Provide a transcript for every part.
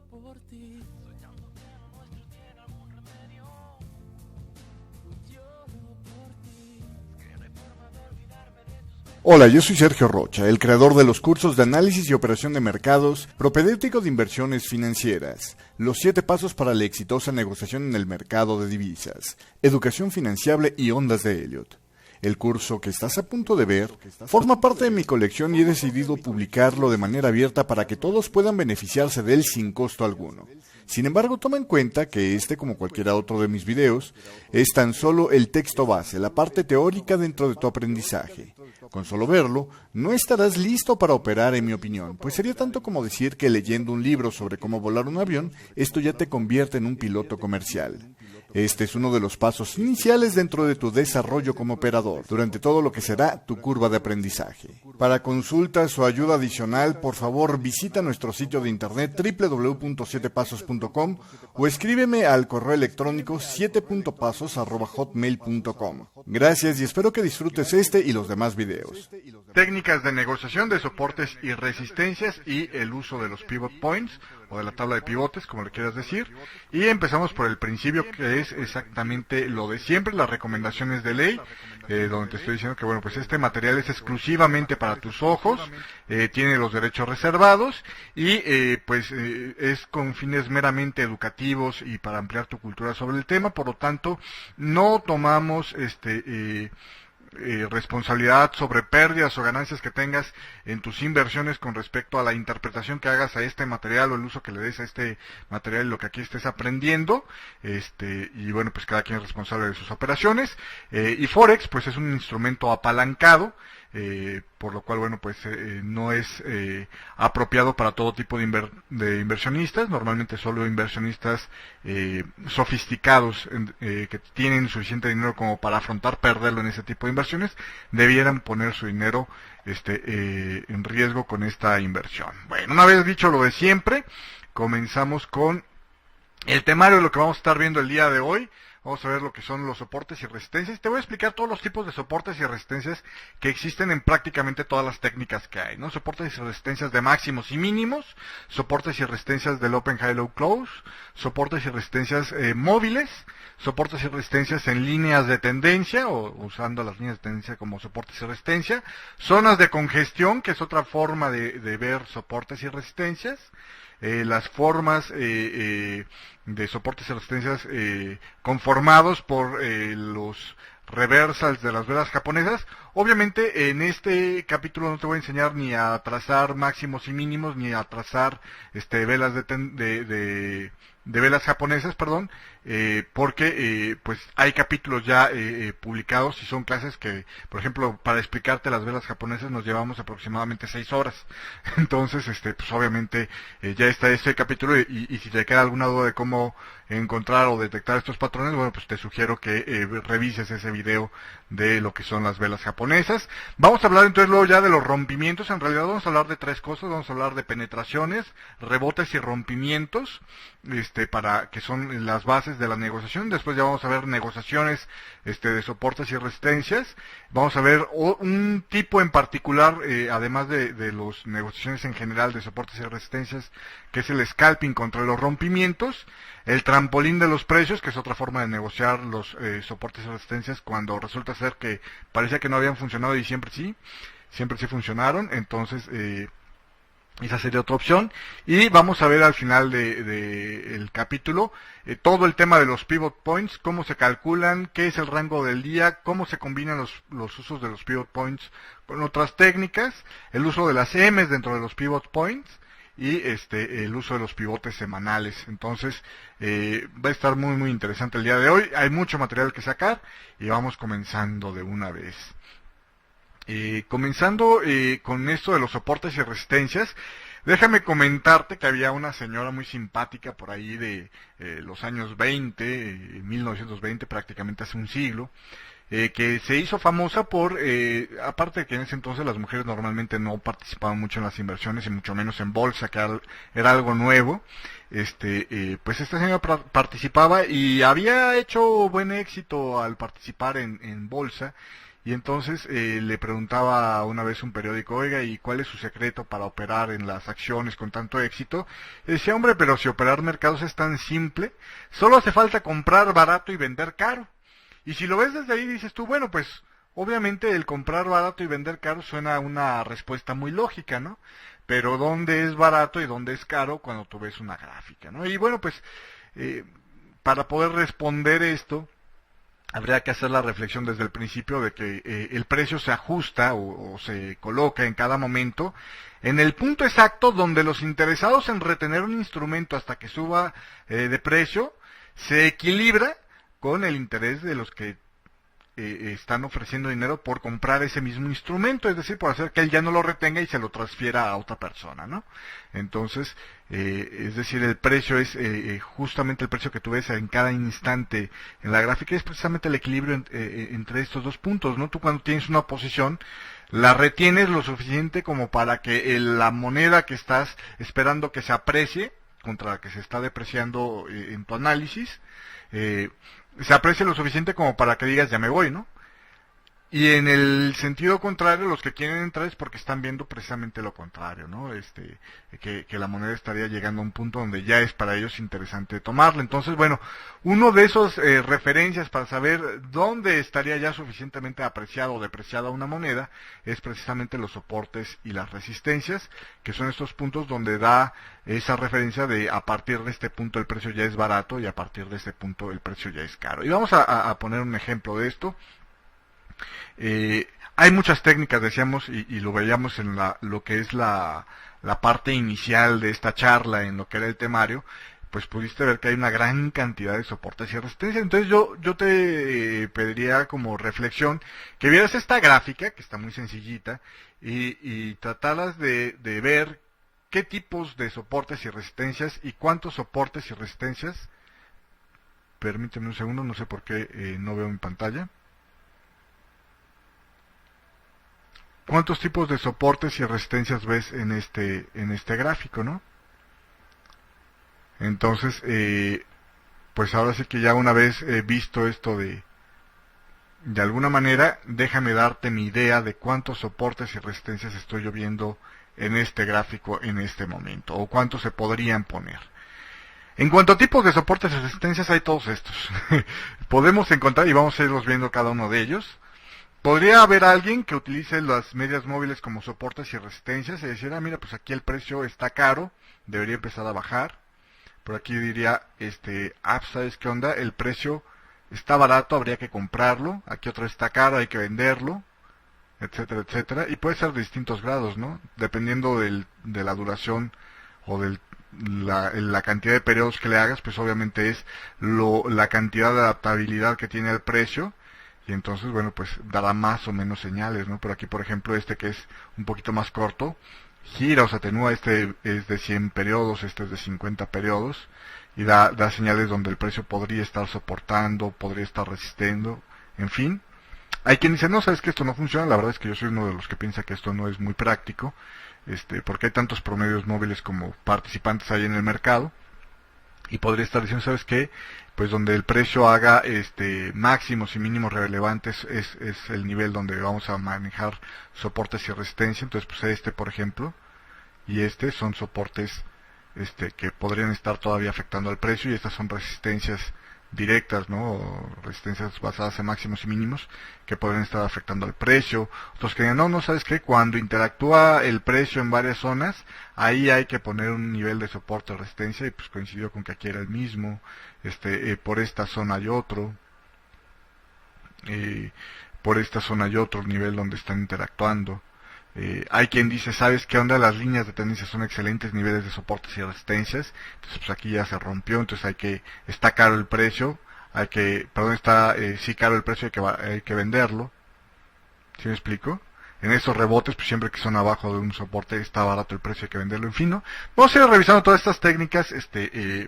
por ti, soñando que lo nuestro tiene algún remedio. Lloro por ti, que no hay forma de olvidarme de tus... Hola, yo soy Sergio Rocha, el creador de los cursos de análisis y operación de mercados, propedéutico de inversiones financieras, los 7 pasos para la exitosa negociación en el mercado de divisas, educación financiable y ondas de Elliott. El curso que estás a punto de ver forma parte de mi colección y he decidido publicarlo de manera abierta para que todos puedan beneficiarse de él sin costo alguno. Sin embargo, toma en cuenta que este, como cualquier otro de mis videos, es tan solo el texto base, la parte teórica dentro de tu aprendizaje. Con solo verlo, no estarás listo para operar, en mi opinión, pues sería tanto como decir que leyendo un libro sobre cómo volar un avión, esto ya te convierte en un piloto comercial. Este es uno de los pasos iniciales dentro de tu desarrollo como operador, durante todo lo que será tu curva de aprendizaje. Para consultas o ayuda adicional, por favor visita nuestro sitio de internet www.7pasos.com o escríbeme al correo electrónico 7pasos@hotmail.com. Gracias y espero que disfrutes este y los demás videos. Técnicas de negociación de soportes y resistencias y el uso de los pivot points o de la tabla de pivotes, como le quieras decir. Y empezamos por el principio, que es exactamente lo de siempre, las recomendaciones de ley, donde te estoy diciendo que bueno, pues este material es exclusivamente para tus ojos, tiene los derechos reservados y es con fines meramente educativos y para ampliar tu cultura sobre el tema. Por lo tanto, no tomamos responsabilidad sobre pérdidas o ganancias que tengas en tus inversiones con respecto a la interpretación que hagas a este material o el uso que le des a este material y lo que aquí estés aprendiendo, y bueno, pues cada quien es responsable de sus operaciones, y Forex pues es un instrumento apalancado, por lo cual bueno, pues no es apropiado para todo tipo de inversionistas, normalmente solo inversionistas sofisticados que tienen suficiente dinero como para afrontar perderlo en ese tipo de inversiones, debieran poner su dinero en riesgo con esta inversión. Bueno, una vez dicho lo de siempre, comenzamos con el temario de lo que vamos a estar viendo el día de hoy. Vamos a ver lo que son los soportes y resistencias. Te voy a explicar todos los tipos de soportes y resistencias que existen en prácticamente todas las técnicas que hay, ¿no? Soportes y resistencias de máximos y mínimos, soportes y resistencias del Open High Low Close, soportes y resistencias móviles, soportes y resistencias en líneas de tendencia, o usando las líneas de tendencia como soportes y resistencia, zonas de congestión, que es otra forma de ver soportes y resistencias, las formas de soportes y resistencias conformados por los reversals de las velas japonesas. Obviamente en este capítulo no te voy a enseñar ni a trazar máximos y mínimos, ni a trazar velas de velas japonesas, perdón, porque pues hay capítulos ya publicados y son clases que, por ejemplo, para explicarte las velas japonesas nos llevamos aproximadamente 6 horas. Entonces, pues obviamente ya está este capítulo y si te queda alguna duda de cómo encontrar o detectar estos patrones, bueno, pues te sugiero que revises ese video de lo que son las velas japonesas. Vamos a hablar entonces luego ya de los rompimientos. En realidad vamos a hablar de 3 cosas. Vamos a hablar de penetraciones, rebotes y rompimientos, para que son las bases de la negociación. Después ya vamos a ver negociaciones de soportes y resistencias. Vamos a ver un tipo en particular, además de las negociaciones en general de soportes y resistencias, que es el scalping contra los rompimientos. El trampolín de los precios, que es otra forma de negociar los soportes y resistencias cuando resulta ser que parecía que no habían funcionado y siempre sí funcionaron. Entonces esa sería otra opción. Y vamos a ver al final el capítulo todo el tema de los pivot points, cómo se calculan, qué es el rango del día, cómo se combinan los usos de los pivot points con otras técnicas, el uso de las M's dentro de los pivot points y el uso de los pivotes semanales. Entonces va a estar muy muy interesante el día de hoy. Hay mucho material que sacar y vamos comenzando de una vez. Comenzando con esto de los soportes y resistencias, déjame comentarte que había una señora muy simpática por ahí de los años 20, 1920, prácticamente hace un siglo, que se hizo famosa por, aparte de que en ese entonces las mujeres normalmente no participaban mucho en las inversiones y mucho menos en bolsa, que era algo nuevo, pues esta señora participaba y había hecho buen éxito al participar en bolsa. y entonces le preguntaba una vez un periódico, oiga, ¿y cuál es su secreto para operar en las acciones con tanto éxito? Y decía, hombre, pero si operar mercados es tan simple, solo hace falta comprar barato y vender caro. Y si lo ves desde ahí dices tú, bueno, pues obviamente el comprar barato y vender caro suena a una respuesta muy lógica, ¿no? Pero ¿dónde es barato y dónde es caro cuando tú ves una gráfica, ¿no? Y bueno, pues para poder responder esto, habría que hacer la reflexión desde el principio de que el precio se ajusta o se coloca en cada momento en el punto exacto donde los interesados en retener un instrumento hasta que suba de precio se equilibra con el interés de los que están ofreciendo dinero por comprar ese mismo instrumento, es decir, por hacer que él ya no lo retenga y se lo transfiera a otra persona, ¿no? Entonces, es decir, el precio es justamente el precio que tú ves en cada instante en la gráfica, es precisamente el equilibrio entre estos dos puntos, ¿no? Tú cuando tienes una posición, la retienes lo suficiente como para que la moneda que estás esperando que se aprecie contra la que se está depreciando en tu análisis, se aprecie lo suficiente como para que digas ya me voy, ¿no? Y en el sentido contrario, los que quieren entrar es porque están viendo precisamente lo contrario, ¿no? Que la moneda estaría llegando a un punto donde ya es para ellos interesante tomarla. Entonces, bueno, uno de esos referencias para saber dónde estaría ya suficientemente apreciado o depreciada una moneda es precisamente los soportes y las resistencias, que son estos puntos donde da esa referencia de a partir de este punto el precio ya es barato y a partir de este punto el precio ya es caro. Y vamos a poner un ejemplo de esto. Hay muchas técnicas, decíamos, y lo veíamos en lo que es la parte inicial de esta charla, en lo que era el temario, pues pudiste ver que hay una gran cantidad de soportes y resistencias. Entonces yo te pediría como reflexión que vieras esta gráfica, que está muy sencillita, y trataras de ver qué tipos de soportes y resistencias y cuántos soportes y resistencias. Permíteme un segundo, no sé por qué no veo mi pantalla. ¿Cuántos tipos de soportes y resistencias ves en este gráfico, no? Entonces, pues ahora sí que ya una vez visto esto de alguna manera, déjame darte mi idea de cuántos soportes y resistencias estoy yo viendo en este gráfico en este momento, o cuántos se podrían poner. En cuanto a tipos de soportes y resistencias, hay todos estos. Podemos encontrar, y vamos a irlos viendo cada uno de ellos. Podría haber alguien que utilice las medias móviles como soportes y resistencias y decir, mira, pues aquí el precio está caro, debería empezar a bajar. Por aquí diría, ¿sabes qué onda? El precio está barato, habría que comprarlo. Aquí otra vez está caro, hay que venderlo, etcétera, etcétera. Y puede ser de distintos grados, ¿no? Dependiendo de la duración o la cantidad de periodos que le hagas, pues obviamente es la cantidad de adaptabilidad que tiene el precio. Y entonces, bueno, pues dará más o menos señales, ¿no? Pero aquí, por ejemplo, que es un poquito más corto, gira o se atenúa, es de 100 periodos, es de 50 periodos, y da señales donde el precio podría estar soportando, podría estar resistiendo, en fin. Hay quien dice, no, sabes que esto no funciona, la verdad es que yo soy uno de los que piensa que esto no es muy práctico, porque hay tantos promedios móviles como participantes hay en el mercado, y podría estar diciendo, ¿sabes qué? Pues donde el precio haga máximos y mínimos relevantes es el nivel donde vamos a manejar soportes y resistencia. Entonces, pues por ejemplo, y son soportes que podrían estar todavía afectando al precio, y estas son resistencias directas, ¿no? O resistencias basadas en máximos y mínimos que pueden estar afectando al precio. Otros que digan, no, ¿sabes qué? Cuando interactúa el precio en varias zonas, ahí hay que poner un nivel de soporte o resistencia, y pues coincidió con que aquí era el mismo. Por esta zona hay otro. Por esta zona hay otro nivel donde están interactuando. Hay quien dice, ¿sabes qué onda? Las líneas de tendencia son excelentes niveles de soportes y resistencias. Entonces, pues aquí ya se rompió, entonces está caro el precio, está sí caro el precio, hay que venderlo. ¿Sí me explico? En esos rebotes, pues siempre que son abajo de un soporte está barato el precio, hay que venderlo, en fin, ¿no? Vamos a ir revisando todas estas técnicas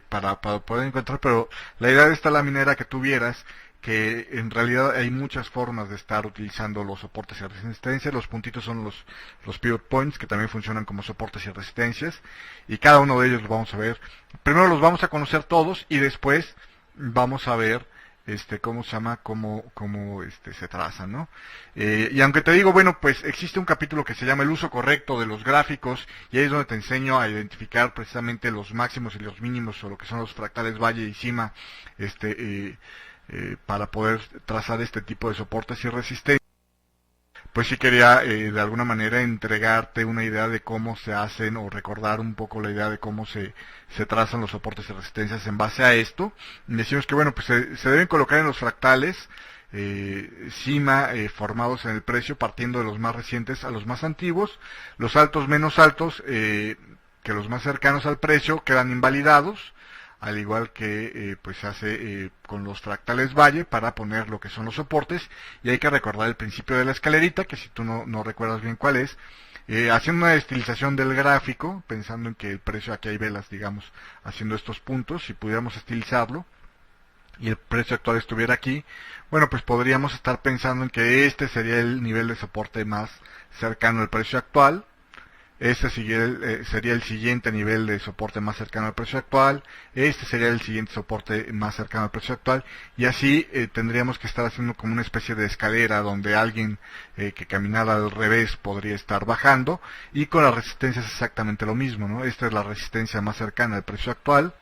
para poder encontrar, pero la idea de esta lámina era que tú vieras que en realidad hay muchas formas de estar utilizando los soportes y resistencias. Los puntitos son los pivot points, que también funcionan como soportes y resistencias, y cada uno de ellos los vamos a ver. Primero los vamos a conocer todos y después vamos a ver ¿cómo se llama? Cómo se traza, ¿no? Y aunque te digo, bueno, pues existe un capítulo que se llama el uso correcto de los gráficos, y ahí es donde te enseño a identificar precisamente los máximos y los mínimos, o lo que son los fractales valle y cima, para poder trazar este tipo de soportes y resistencias. Pues sí quería de alguna manera entregarte una idea de cómo se hacen, o recordar un poco la idea de cómo se trazan los soportes y resistencias en base a esto. Y decimos que bueno, pues se deben colocar en los fractales cima formados en el precio, partiendo de los más recientes a los más antiguos. Los altos menos altos que los más cercanos al precio quedan invalidados, al igual que pues se hace con los fractales valle para poner lo que son los soportes. Y hay que recordar el principio de la escalerita, que si tú no recuerdas bien cuál es, haciendo una estilización del gráfico, pensando en que el precio, aquí hay velas, digamos, haciendo estos puntos, si pudiéramos estilizarlo y el precio actual estuviera aquí, bueno, pues podríamos estar pensando en que este sería el nivel de soporte más cercano al precio actual. Este sería el siguiente nivel de soporte más cercano al precio actual. Este sería el siguiente soporte más cercano al precio actual. Y así tendríamos que estar haciendo como una especie de escalera donde alguien que caminara al revés podría estar bajando. Y con las resistencias es exactamente lo mismo, ¿no? Esta es la resistencia más cercana al precio actual.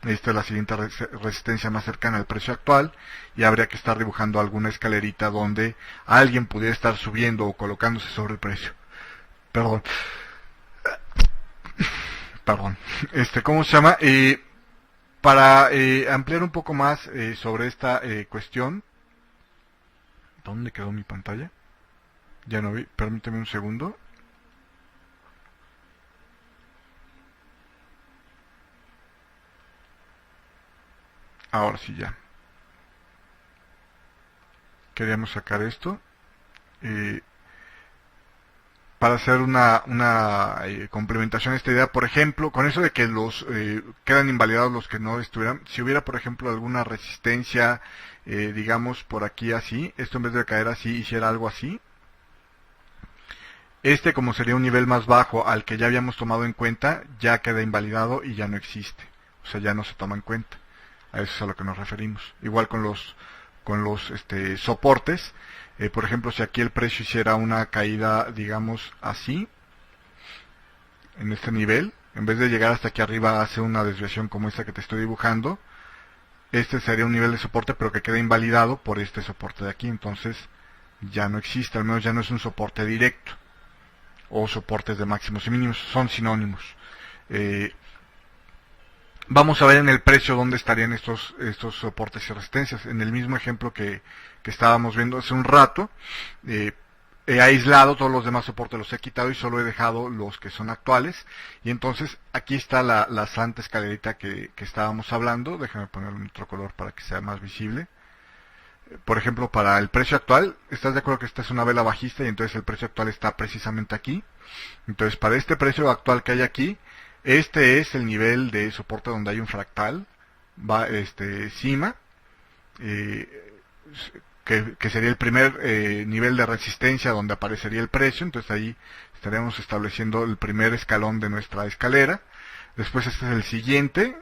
Esta es la siguiente resistencia más cercana al precio actual. Y habría que estar dibujando alguna escalerita donde alguien pudiera estar subiendo o colocándose sobre el precio. Perdón. ¿Cómo se llama? Para ampliar un poco más sobre esta cuestión. ¿Dónde quedó mi pantalla? Ya no vi, permíteme un segundo. Ahora sí ya. Queríamos sacar esto. Para hacer una complementación a esta idea, por ejemplo, con eso de que los quedan invalidados los que no estuvieran, si hubiera por ejemplo alguna resistencia, digamos por aquí así, esto en vez de caer así hiciera algo así, como sería un nivel más bajo al que ya habíamos tomado en cuenta, ya queda invalidado y ya no existe, o sea ya no se toma en cuenta. A eso es a lo que nos referimos. Igual con los soportes. Por ejemplo, si aquí el precio hiciera una caída, digamos así, en este nivel, en vez de llegar hasta aquí arriba hace una desviación como esta que te estoy dibujando, este sería un nivel de soporte pero que queda invalidado por este soporte de aquí, entonces ya no existe, al menos ya no es un soporte directo, o soportes de máximos y mínimos, son sinónimos. Vamos a ver en el precio dónde estarían estos soportes y resistencias. En el mismo ejemplo que estábamos viendo hace un rato, he aislado todos los demás soportes, los he quitado y solo he dejado los que son actuales. Y entonces aquí está la santa escalerita que estábamos hablando. Déjame ponerle en otro color para que sea más visible. Por ejemplo, para el precio actual, ¿estás de acuerdo que esta es una vela bajista y entonces el precio actual está precisamente aquí? Entonces, para este precio actual que hay aquí, este es el nivel de soporte donde hay un fractal, cima, que sería el primer nivel de resistencia donde aparecería el precio. Entonces ahí estaríamos estableciendo el primer escalón de nuestra escalera. Después este es el siguiente,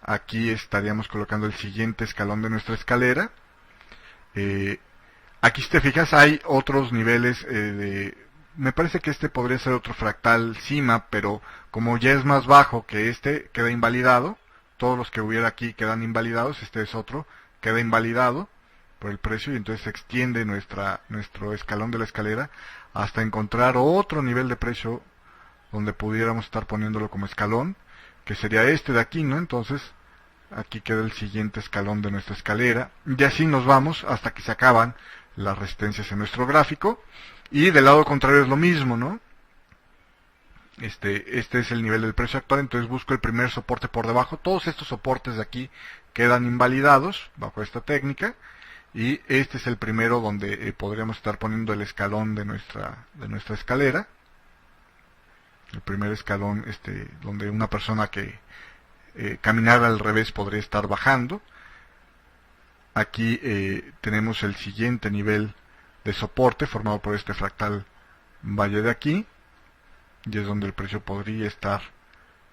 aquí estaríamos colocando el siguiente escalón de nuestra escalera. Aquí si te fijas hay otros niveles me parece que este podría ser otro fractal cima, pero como ya es más bajo que este, queda invalidado. Todos los que hubiera aquí quedan invalidados. Este es otro, queda invalidado por el precio y entonces se extiende nuestro escalón de la escalera hasta encontrar otro nivel de precio donde pudiéramos estar poniéndolo como escalón, que sería este de aquí, ¿no? Entonces aquí queda el siguiente escalón de nuestra escalera y así nos vamos hasta que se acaban las resistencias en nuestro gráfico. Y del lado contrario es lo mismo, ¿no? Este es el nivel del precio actual, entonces busco el primer soporte por debajo. Todos estos soportes de aquí quedan invalidados bajo esta técnica. Y este es el primero donde podríamos estar poniendo el escalón de nuestra escalera. El primer escalón donde una persona que caminara al revés podría estar bajando. Aquí tenemos el siguiente nivel de soporte formado por este fractal valle de aquí, y es donde el precio podría estar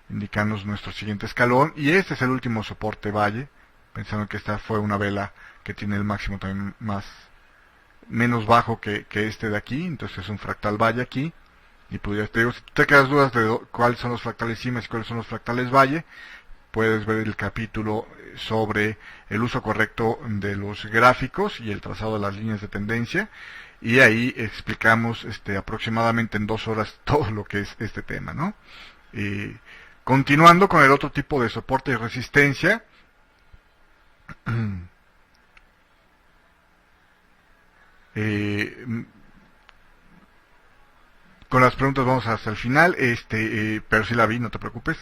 indicándonos nuestro siguiente escalón, y este es el último soporte valle pensando que esta fue una vela que tiene el máximo también menos bajo que este de aquí, entonces es un fractal valle aquí. Y pues te digo, si te quedas dudas de cuáles son los fractales Siemens y cuáles son los fractales valle, puedes ver el capítulo sobre el uso correcto de los gráficos y el trazado de las líneas de tendencia, y ahí explicamos aproximadamente en 2 horas todo lo que es este tema, ¿no? Continuando con el otro tipo de soporte y resistencia, con las preguntas vamos hasta el final, pero sí la vi, no te preocupes.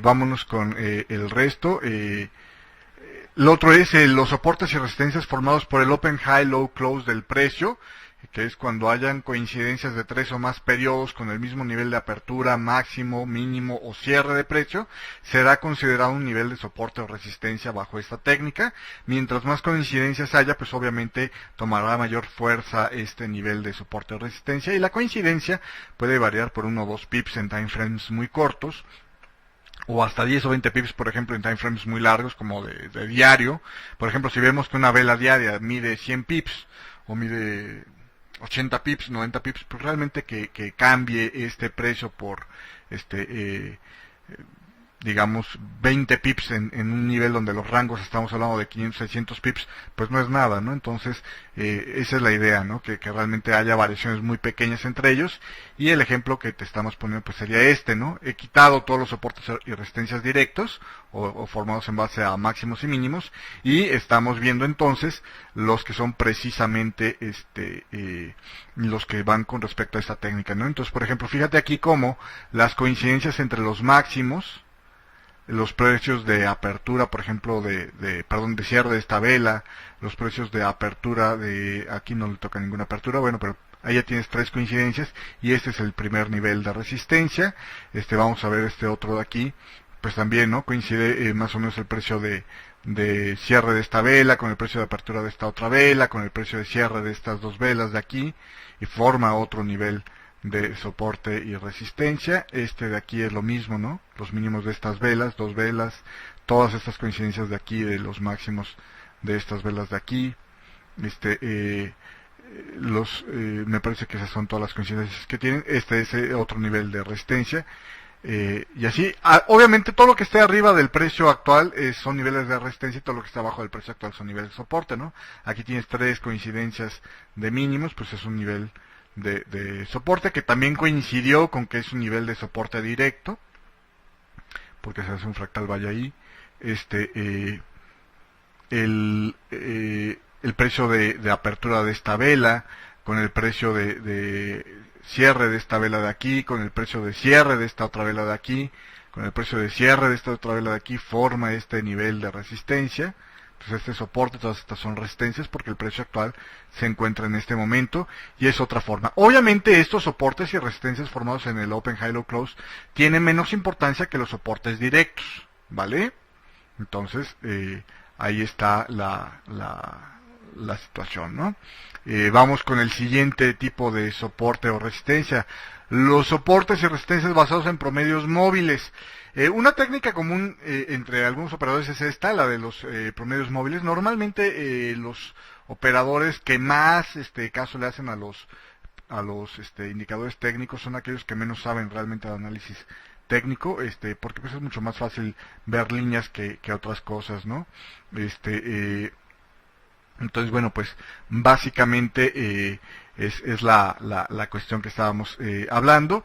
Vámonos con el resto. Lo otro es los soportes y resistencias formados por el Open High Low Close del precio, que es cuando hayan coincidencias de 3 o más periodos con el mismo nivel de apertura, máximo, mínimo o cierre de precio, será considerado un nivel de soporte o resistencia bajo esta técnica. Mientras más coincidencias haya, pues obviamente tomará mayor fuerza este nivel de soporte o resistencia, y la coincidencia puede variar por 1 o 2 pips en time frames muy cortos, o hasta 10 o 20 pips, por ejemplo, en time frames muy largos, como de diario. Por ejemplo, si vemos que una vela diaria mide 100 pips, o mide 80 pips, 90 pips, pues realmente que cambie este precio por digamos 20 pips en un nivel donde los rangos estamos hablando de 500, 600 pips, pues no es nada, ¿no? Entonces esa es la idea, ¿no? Que realmente haya variaciones muy pequeñas entre ellos, y el ejemplo que te estamos poniendo pues sería ¿no? He quitado todos los soportes y resistencias directos o formados en base a máximos y mínimos, y estamos viendo entonces los que son precisamente los que van con respecto a esta técnica, ¿no? Entonces, por ejemplo, fíjate aquí cómo las coincidencias entre los máximos, los precios de apertura, por ejemplo, de cierre de esta vela, los precios de apertura aquí no le toca ninguna apertura, bueno, pero ahí ya tienes 3 coincidencias, y este es el primer nivel de resistencia. Vamos a ver este otro de aquí, pues también, ¿no? Coincide más o menos el precio de cierre de esta vela con el precio de apertura de esta otra vela, con el precio de cierre de estas 2 velas de aquí, y forma otro nivel de soporte y resistencia. De aquí es lo mismo, ¿no? Los mínimos de estas velas, 2 velas, todas estas coincidencias de aquí, de los máximos de estas velas de aquí, me parece que esas son todas las coincidencias que tienen. Es otro nivel de resistencia, y así, obviamente todo lo que esté arriba del precio actual son niveles de resistencia, y todo lo que está abajo del precio actual son niveles de soporte, ¿no? Aquí tienes 3 coincidencias de mínimos, pues es un nivel de soporte, que también coincidió con que es un nivel de soporte directo, porque se hace un fractal valle ahí. El precio de apertura de esta vela con el precio de cierre de esta vela de aquí, con el precio de cierre de esta otra vela de aquí, con el precio de cierre de esta otra vela de aquí, forma este nivel de resistencia. Entonces soporte, todas estas son resistencias, porque el precio actual se encuentra en este momento, y es otra forma. Obviamente estos soportes y resistencias formados en el Open High Low Close tienen menos importancia que los soportes directos, ¿vale? Entonces ahí está la situación, ¿no? Vamos con el siguiente tipo de soporte o resistencia: los soportes y resistencias basados en promedios móviles. Una técnica común entre algunos operadores es esta, la de los promedios móviles. Normalmente los operadores que más caso le hacen a los indicadores técnicos son aquellos que menos saben realmente de análisis técnico, porque pues es mucho más fácil ver líneas que otras cosas, ¿no? Entonces, bueno, pues básicamente es la cuestión que estábamos hablando.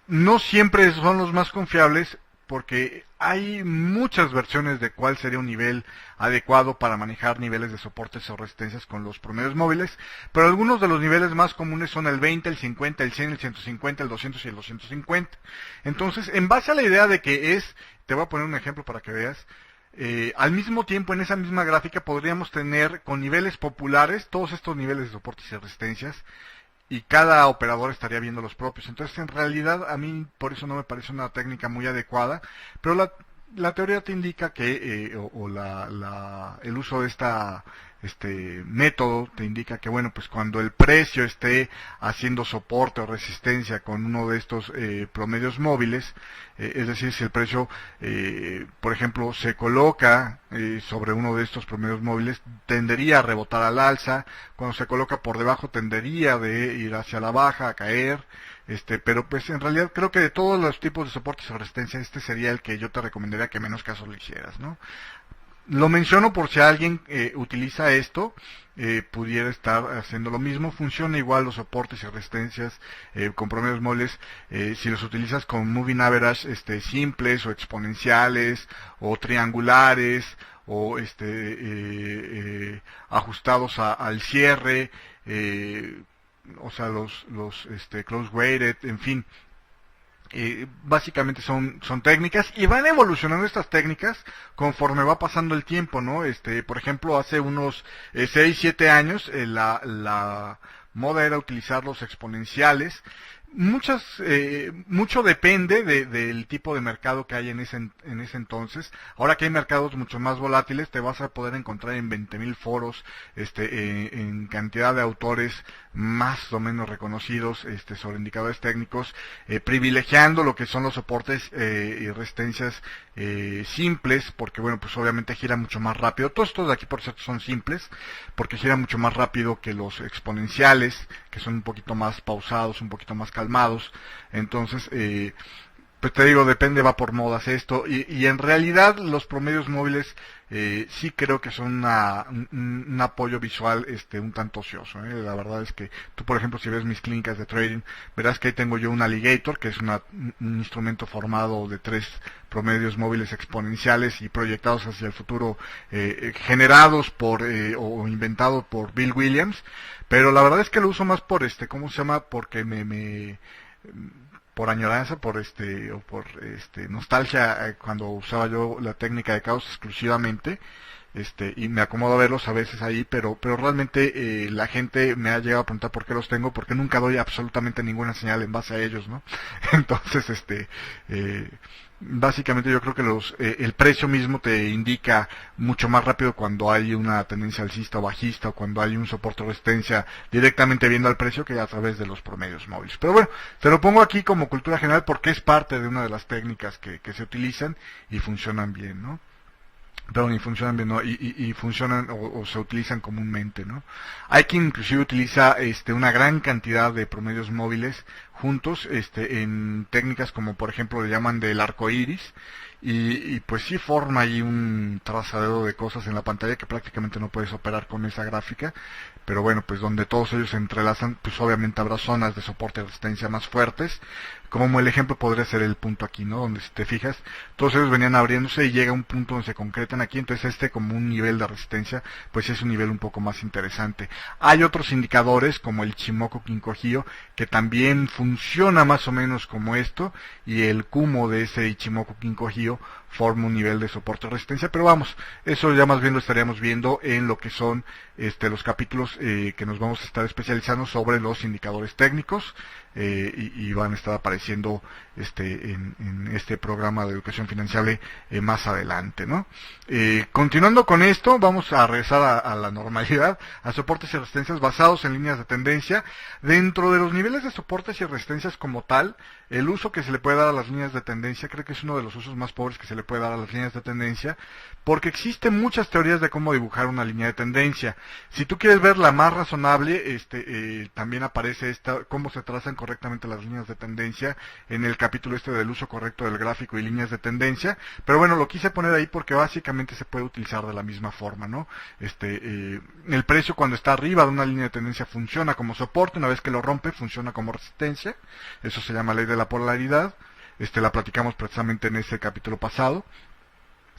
No siempre son los más confiables, porque hay muchas versiones de cuál sería un nivel adecuado para manejar niveles de soportes o resistencias con los promedios móviles, pero algunos de los niveles más comunes son el 20, el 50, el 100, el 150, el 200 y el 250. Entonces, en base a la idea de que te voy a poner un ejemplo para que veas, al mismo tiempo en esa misma gráfica podríamos tener con niveles populares todos estos niveles de soportes y resistencias, y cada operador estaría viendo los propios. Entonces, en realidad, a mí por eso no me parece una técnica muy adecuada, pero la teoría te indica que el uso de esta método te indica que bueno, pues cuando el precio esté haciendo soporte o resistencia con uno de estos promedios móviles, es decir, si el precio por ejemplo se coloca sobre uno de estos promedios móviles, tendería a rebotar al alza. Cuando se coloca por debajo, tendería de ir hacia la baja, a caer. Pero pues en realidad creo que de todos los tipos de soportes o resistencia, este sería el que yo te recomendaría que menos caso le hicieras, ¿no? Lo menciono por si alguien utiliza esto, pudiera estar haciendo lo mismo. Funciona igual los soportes y resistencias con promedios móviles si los utilizas con moving average simples o exponenciales o triangulares o ajustados al cierre, o sea los close weighted, en fin. Básicamente son técnicas y van evolucionando estas técnicas conforme va pasando el tiempo, ¿no? Por ejemplo, hace unos 6, 7 años la moda era utilizar los exponenciales. Mucho depende del tipo de mercado que hay en ese entonces. Ahora que hay mercados mucho más volátiles, te vas a poder encontrar en 20.000 foros, en cantidad de autores más o menos reconocidos, sobre indicadores técnicos, privilegiando lo que son los soportes y resistencias simples, porque bueno, pues obviamente gira mucho más rápido. Todos estos de aquí por cierto son simples, porque gira mucho más rápido que los exponenciales, que son un poquito más pausados, un poquito más calmados. Entonces, pues te digo, depende, va por modas esto, y en realidad los promedios móviles sí creo que son un apoyo visual un tanto ocioso. La verdad es que tú, por ejemplo, si ves mis clínicas de trading, verás que ahí tengo yo un alligator, que es un instrumento formado de 3 promedios móviles exponenciales y proyectados hacia el futuro, generados por o inventados por Bill Williams, pero la verdad es que lo uso más por ¿cómo se llama? Porque por añoranza, o por nostalgia, cuando usaba yo la técnica de caos exclusivamente, y me acomodo a verlos a veces ahí, pero realmente la gente me ha llegado a preguntar por qué los tengo, porque nunca doy absolutamente ninguna señal en base a ellos, ¿no? Entonces, básicamente yo creo que el precio mismo te indica mucho más rápido cuando hay una tendencia alcista o bajista, o cuando hay un soporte o resistencia directamente viendo al precio, que a través de los promedios móviles. Pero bueno, te lo pongo aquí como cultura general porque es parte de una de las técnicas que se utilizan y funcionan bien, ¿no? Perdón, y funcionan bien, ¿no? Y funcionan o se utilizan comúnmente, ¿no? Hay quien inclusive utiliza una gran cantidad de promedios móviles juntos, en técnicas como por ejemplo le llaman del arco iris, y pues sí forma ahí un trazadero de cosas en la pantalla que prácticamente no puedes operar con esa gráfica, pero bueno, pues donde todos ellos se entrelazan, pues obviamente habrá zonas de soporte y resistencia más fuertes, como el ejemplo podría ser el punto aquí, ¿no? Donde si te fijas, todos ellos venían abriéndose y llega un punto donde se concretan aquí, entonces como un nivel de resistencia, pues es un nivel un poco más interesante. Hay otros indicadores como el Ichimoku Kinko-hyo, que también funciona más o menos como esto, y el Kumo de ese Ichimoku Kinko-hyo forma un nivel de soporte y resistencia, pero vamos, eso ya más bien lo estaríamos viendo en lo que son los capítulos que nos vamos a estar especializando sobre los indicadores técnicos, y van a estar apareciendo en este programa de educación financiera más adelante, ¿no? Continuando con esto, vamos a regresar a la normalidad, a soportes y resistencias basados en líneas de tendencia. Dentro de los niveles de soportes y resistencias como tal, el uso que se le puede dar a las líneas de tendencia, creo que es uno de los usos más pobres que se le puede dar a las líneas de tendencia, porque existen muchas teorías de cómo dibujar una línea de tendencia. Si tú quieres ver la más razonable, también aparece cómo se trazan correctamente las líneas de tendencia en el capítulo del uso correcto del gráfico y líneas de tendencia, pero bueno, lo quise poner ahí porque básicamente se puede utilizar de la misma forma, ¿no? El precio cuando está arriba de una línea de tendencia funciona como soporte, una vez que lo rompe funciona como resistencia, eso se llama ley de la polaridad, la platicamos precisamente en ese capítulo pasado,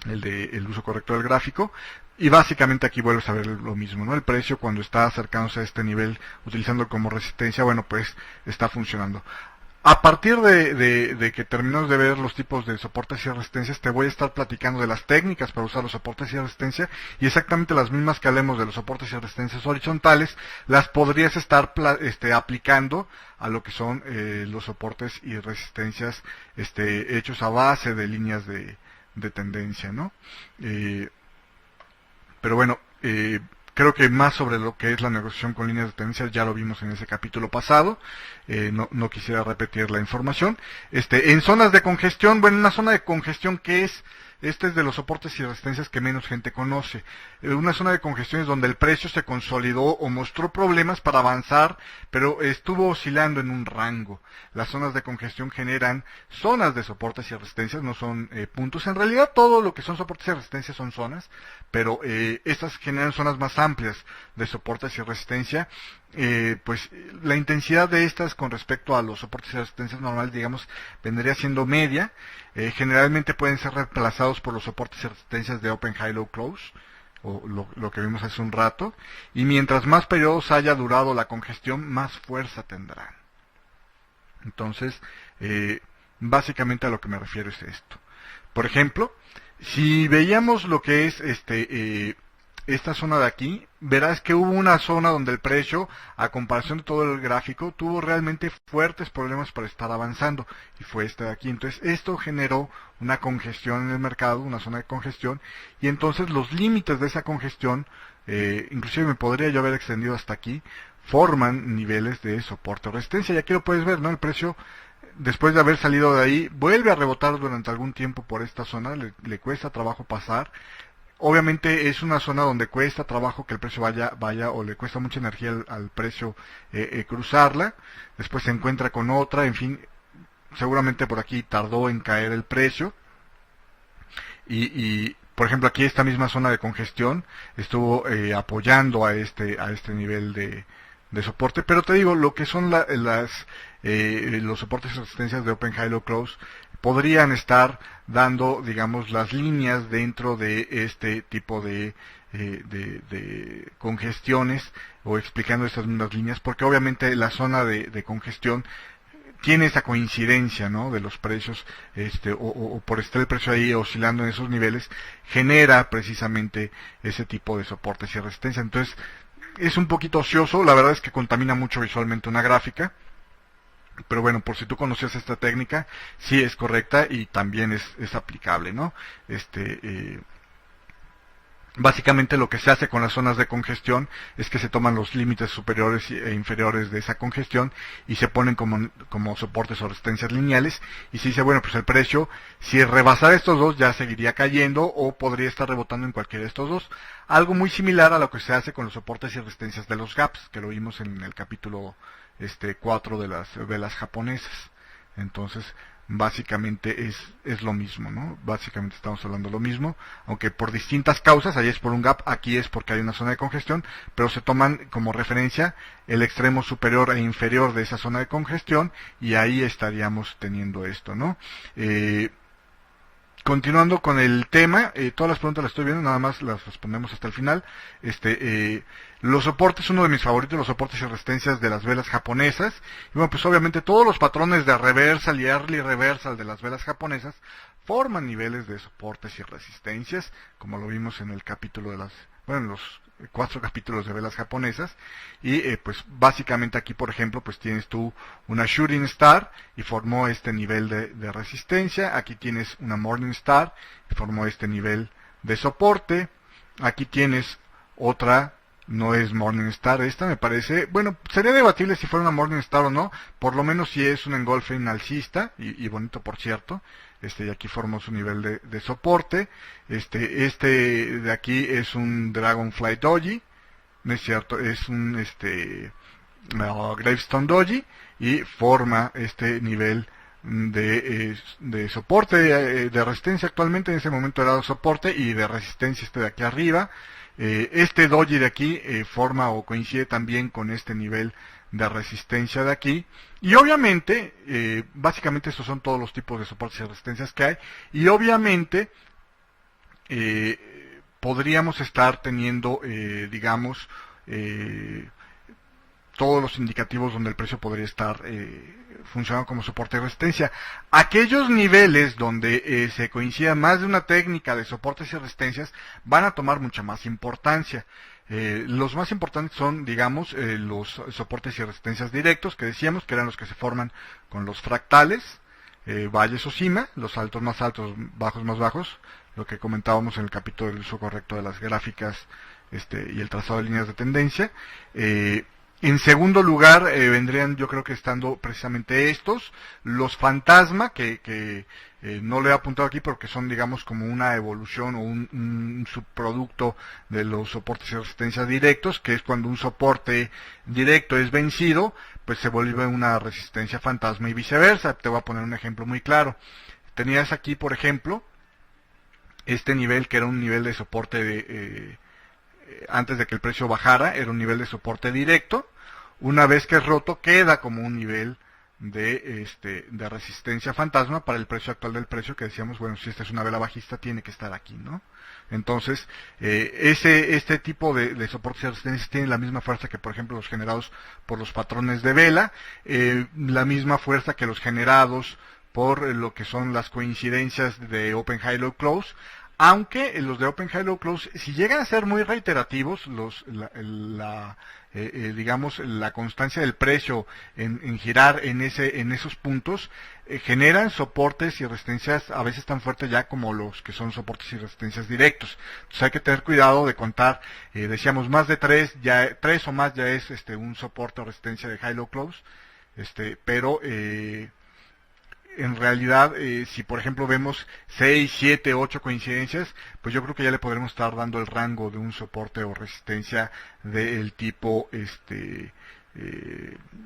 el uso correcto del gráfico, y básicamente aquí vuelves a ver lo mismo, ¿no? El precio cuando está acercándose a este nivel, utilizándolo como resistencia, bueno, pues está funcionando. A partir de que terminamos de ver los tipos de soportes y resistencias, te voy a estar platicando de las técnicas para usar los soportes y resistencia, y exactamente las mismas que hablemos de los soportes y resistencias horizontales, las podrías estar aplicando a lo que son los soportes y resistencias hechos a base de líneas de tendencia, ¿no? Pero bueno, creo que más sobre lo que es la negociación con líneas de tendencia ya lo vimos en ese capítulo pasado. No quisiera repetir la información. En zonas de congestión, bueno, una zona de congestión, ¿qué es? Este es de los soportes y resistencias que menos gente conoce. Una zona de congestión es donde el precio se consolidó o mostró problemas para avanzar, pero estuvo oscilando en un rango. Las zonas de congestión generan zonas de soportes y resistencias, no son puntos. En realidad todo lo que son soportes y resistencias son zonas, pero estas generan zonas más amplias de soportes y resistencia. Pues la intensidad de estas con respecto a los soportes y resistencias normales, digamos, vendría siendo media. Generalmente pueden ser reemplazados por los soportes y resistencias de Open High Low Close, o lo que vimos hace un rato, y mientras más periodos haya durado la congestión, más fuerza tendrán. Entonces, básicamente a lo que me refiero es esto. Por ejemplo, si veíamos lo que es esta zona de aquí, verás que hubo una zona donde el precio, a comparación de todo el gráfico, tuvo realmente fuertes problemas para estar avanzando, y fue esta de aquí. Entonces esto generó una congestión en el mercado, una zona de congestión, y entonces los límites de esa congestión, inclusive me podría yo haber extendido hasta aquí, forman niveles de soporte o resistencia. Y aquí lo puedes ver, ¿no? El precio, después de haber salido de ahí, vuelve a rebotar durante algún tiempo por esta zona, le cuesta trabajo pasar. Obviamente es una zona donde cuesta trabajo que el precio vaya o le cuesta mucha energía al precio cruzarla. Después se encuentra con otra, en fin, seguramente por aquí tardó en caer el precio. Y por ejemplo aquí esta misma zona de congestión estuvo apoyando a este nivel de soporte. Pero te digo, lo que son los soportes y resistencias de Open High Low Close podrían estar dando, digamos, las líneas dentro de este tipo de congestiones, o explicando estas mismas líneas, porque obviamente la zona de congestión tiene esa coincidencia, ¿no?, de los precios, o por estar el precio ahí oscilando en esos niveles, genera precisamente ese tipo de soportes y resistencia. Entonces, es un poquito ocioso, la verdad es que contamina mucho visualmente una gráfica. Pero bueno, por si tú conocías esta técnica, sí es correcta y también es aplicable, ¿no? Básicamente lo que se hace con las zonas de congestión es que se toman los límites superiores e inferiores de esa congestión y se ponen como soportes o resistencias lineales, y se dice, bueno, pues el precio, si rebasara estos dos, ya seguiría cayendo o podría estar rebotando en cualquiera de estos dos. Algo muy similar a lo que se hace con los soportes y resistencias de los gaps, que lo vimos en el capítulo 4 de las velas japonesas. Entonces, básicamente es lo mismo, ¿no? Básicamente estamos hablando de lo mismo, aunque por distintas causas. Allí es por un gap, aquí es porque hay una zona de congestión, pero se toman como referencia el extremo superior e inferior de esa zona de congestión, y ahí estaríamos teniendo esto, ¿no? Continuando con el tema, todas las preguntas las estoy viendo, nada más las respondemos hasta el final. Los soportes, uno de mis favoritos, los soportes y resistencias de las velas japonesas. Y bueno, pues obviamente todos los patrones de reversal y early reversal de las velas japonesas forman niveles de soportes y resistencias, como lo vimos en el capítulo en los 4 capítulos de velas japonesas. Y pues básicamente aquí, por ejemplo, pues tienes tú una Shooting Star y formó este nivel de resistencia. Aquí tienes una Morning Star y formó este nivel de soporte. Aquí tienes otra, no es Morning Star, esta me parece, bueno, sería debatible si fuera una Morning Star o no, por lo menos si es un engolfing alcista, y bonito por cierto. Y aquí formó su nivel de soporte. Este de aquí es un Dragonfly Doji, no es cierto, es un Gravestone Doji, y forma este nivel de soporte, de resistencia. Actualmente en ese momento era de soporte y de resistencia de aquí arriba. Este doji de aquí forma o coincide también con este nivel de resistencia de aquí, y obviamente básicamente estos son todos los tipos de soportes y resistencias que hay, y obviamente podríamos estar teniendo digamos todos los indicativos donde el precio podría estar funcionando como soporte y resistencia. Aquellos niveles donde se coincida más de una técnica de soportes y resistencias van a tomar mucha más importancia. Los más importantes son, digamos, los soportes y resistencias directos, que decíamos que eran los que se forman con los fractales, valles o cima, los altos más altos, bajos más bajos, lo que comentábamos en el capítulo del uso correcto de las gráficas y el trazado de líneas de tendencia. En segundo lugar, vendrían, yo creo que estando precisamente estos, los fantasma, que no lo he apuntado aquí porque son, digamos, como una evolución o un subproducto de los soportes y resistencias directos, que es cuando un soporte directo es vencido, pues se vuelve una resistencia fantasma y viceversa. Te voy a poner un ejemplo muy claro. Tenías aquí, por ejemplo, este nivel que era un nivel de soporte antes de que el precio bajara, era un nivel de soporte directo. Una vez que es roto, queda como un nivel de resistencia fantasma para el precio actual del precio, que decíamos, bueno, si esta es una vela bajista, tiene que estar aquí, ¿no? Entonces, este tipo de soportes y resistencias tienen la misma fuerza que, por ejemplo, los generados por los patrones de vela, la misma fuerza que los generados por lo que son las coincidencias de Open High Low Close, aunque los de Open High Low Close, si llegan a ser muy reiterativos, digamos, la constancia del precio en girar en esos puntos, generan soportes y resistencias a veces tan fuertes ya como los que son soportes y resistencias directos. Entonces hay que tener cuidado de contar, decíamos, más de 3 o más ya es un soporte o resistencia de High Low Close, pero en realidad, si por ejemplo vemos 6, 7, 8 coincidencias, pues yo creo que ya le podremos estar dando el rango de un soporte o resistencia del tipo,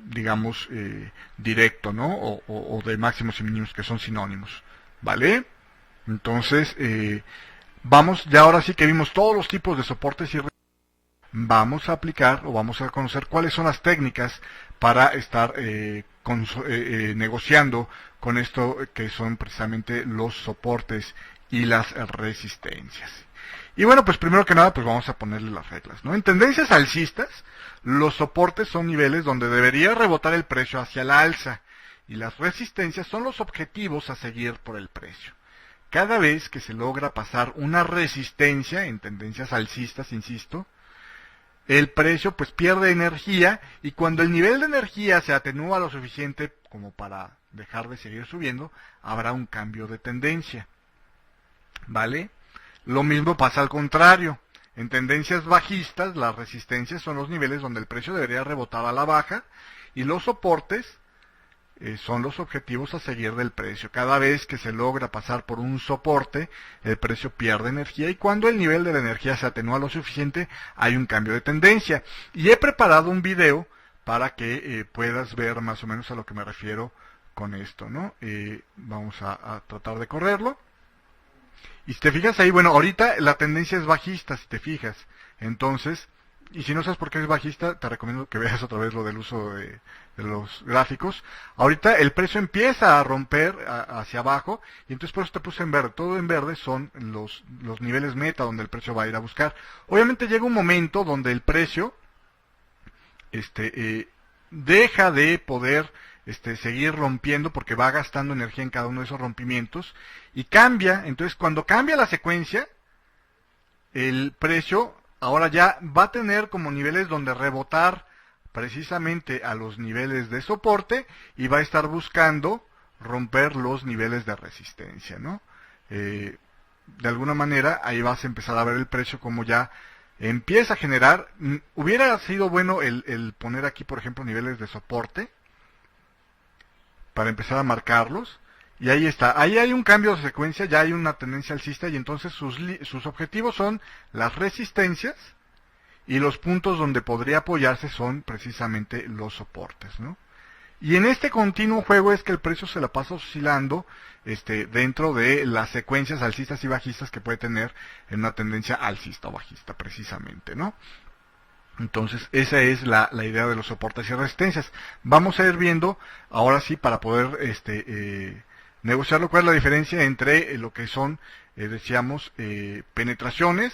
digamos, directo, ¿no? O de máximos y mínimos, que son sinónimos, ¿vale? Entonces, vamos, ya ahora sí que vimos todos los tipos de soportes y vamos a aplicar o vamos a conocer cuáles son las técnicas para estar negociando con esto que son precisamente los soportes y las resistencias. Y bueno, pues primero que nada, pues vamos a ponerle las reglas, ¿no? En tendencias alcistas, los soportes son niveles donde debería rebotar el precio hacia la alza, y las resistencias son los objetivos a seguir por el precio. Cada vez que se logra pasar una resistencia en tendencias alcistas, insisto, el precio pues pierde energía, y cuando el nivel de energía se atenúa lo suficiente como para dejar de seguir subiendo, habrá un cambio de tendencia, ¿vale? Lo mismo pasa al contrario. En tendencias bajistas, las resistencias son los niveles donde el precio debería rebotar a la baja, y los soportes son los objetivos a seguir del precio. Cada vez que se logra pasar por un soporte, el precio pierde energía, y cuando el nivel de la energía se atenúa lo suficiente, hay un cambio de tendencia. Y he preparado un video para que puedas ver más o menos a lo que me refiero con esto, ¿no? Vamos a tratar de correrlo. Y si te fijas ahí, bueno, ahorita la tendencia es bajista, si te fijas. Entonces, y si no sabes por qué es bajista, te recomiendo que veas otra vez lo del uso de los gráficos. Ahorita el precio empieza a romper hacia abajo, y entonces por eso te puse en verde. Todo en verde son los niveles meta donde el precio va a ir a buscar. Obviamente llega un momento donde el precio deja de poder seguir rompiendo, porque va gastando energía en cada uno de esos rompimientos, y cambia. Entonces cuando cambia la secuencia, el precio ahora ya va a tener como niveles donde rebotar precisamente a los niveles de soporte, y va a estar buscando romper los niveles de resistencia, ¿no? De alguna manera ahí vas a empezar a ver el precio como ya empieza a generar. Hubiera sido bueno el poner aquí, por ejemplo, niveles de soporte para empezar a marcarlos, y ahí está. Ahí hay un cambio de secuencia, ya hay una tendencia alcista, y entonces sus objetivos son las resistencias, y los puntos donde podría apoyarse son precisamente los soportes, ¿no? Y en este continuo juego es que el precio se la pasa oscilando dentro de las secuencias alcistas y bajistas que puede tener en una tendencia alcista o bajista, precisamente, ¿no? Entonces, esa es la idea de los soportes y resistencias. Vamos a ir viendo, ahora sí, para poder negociarlo, cuál es la diferencia entre lo que son, decíamos, penetraciones,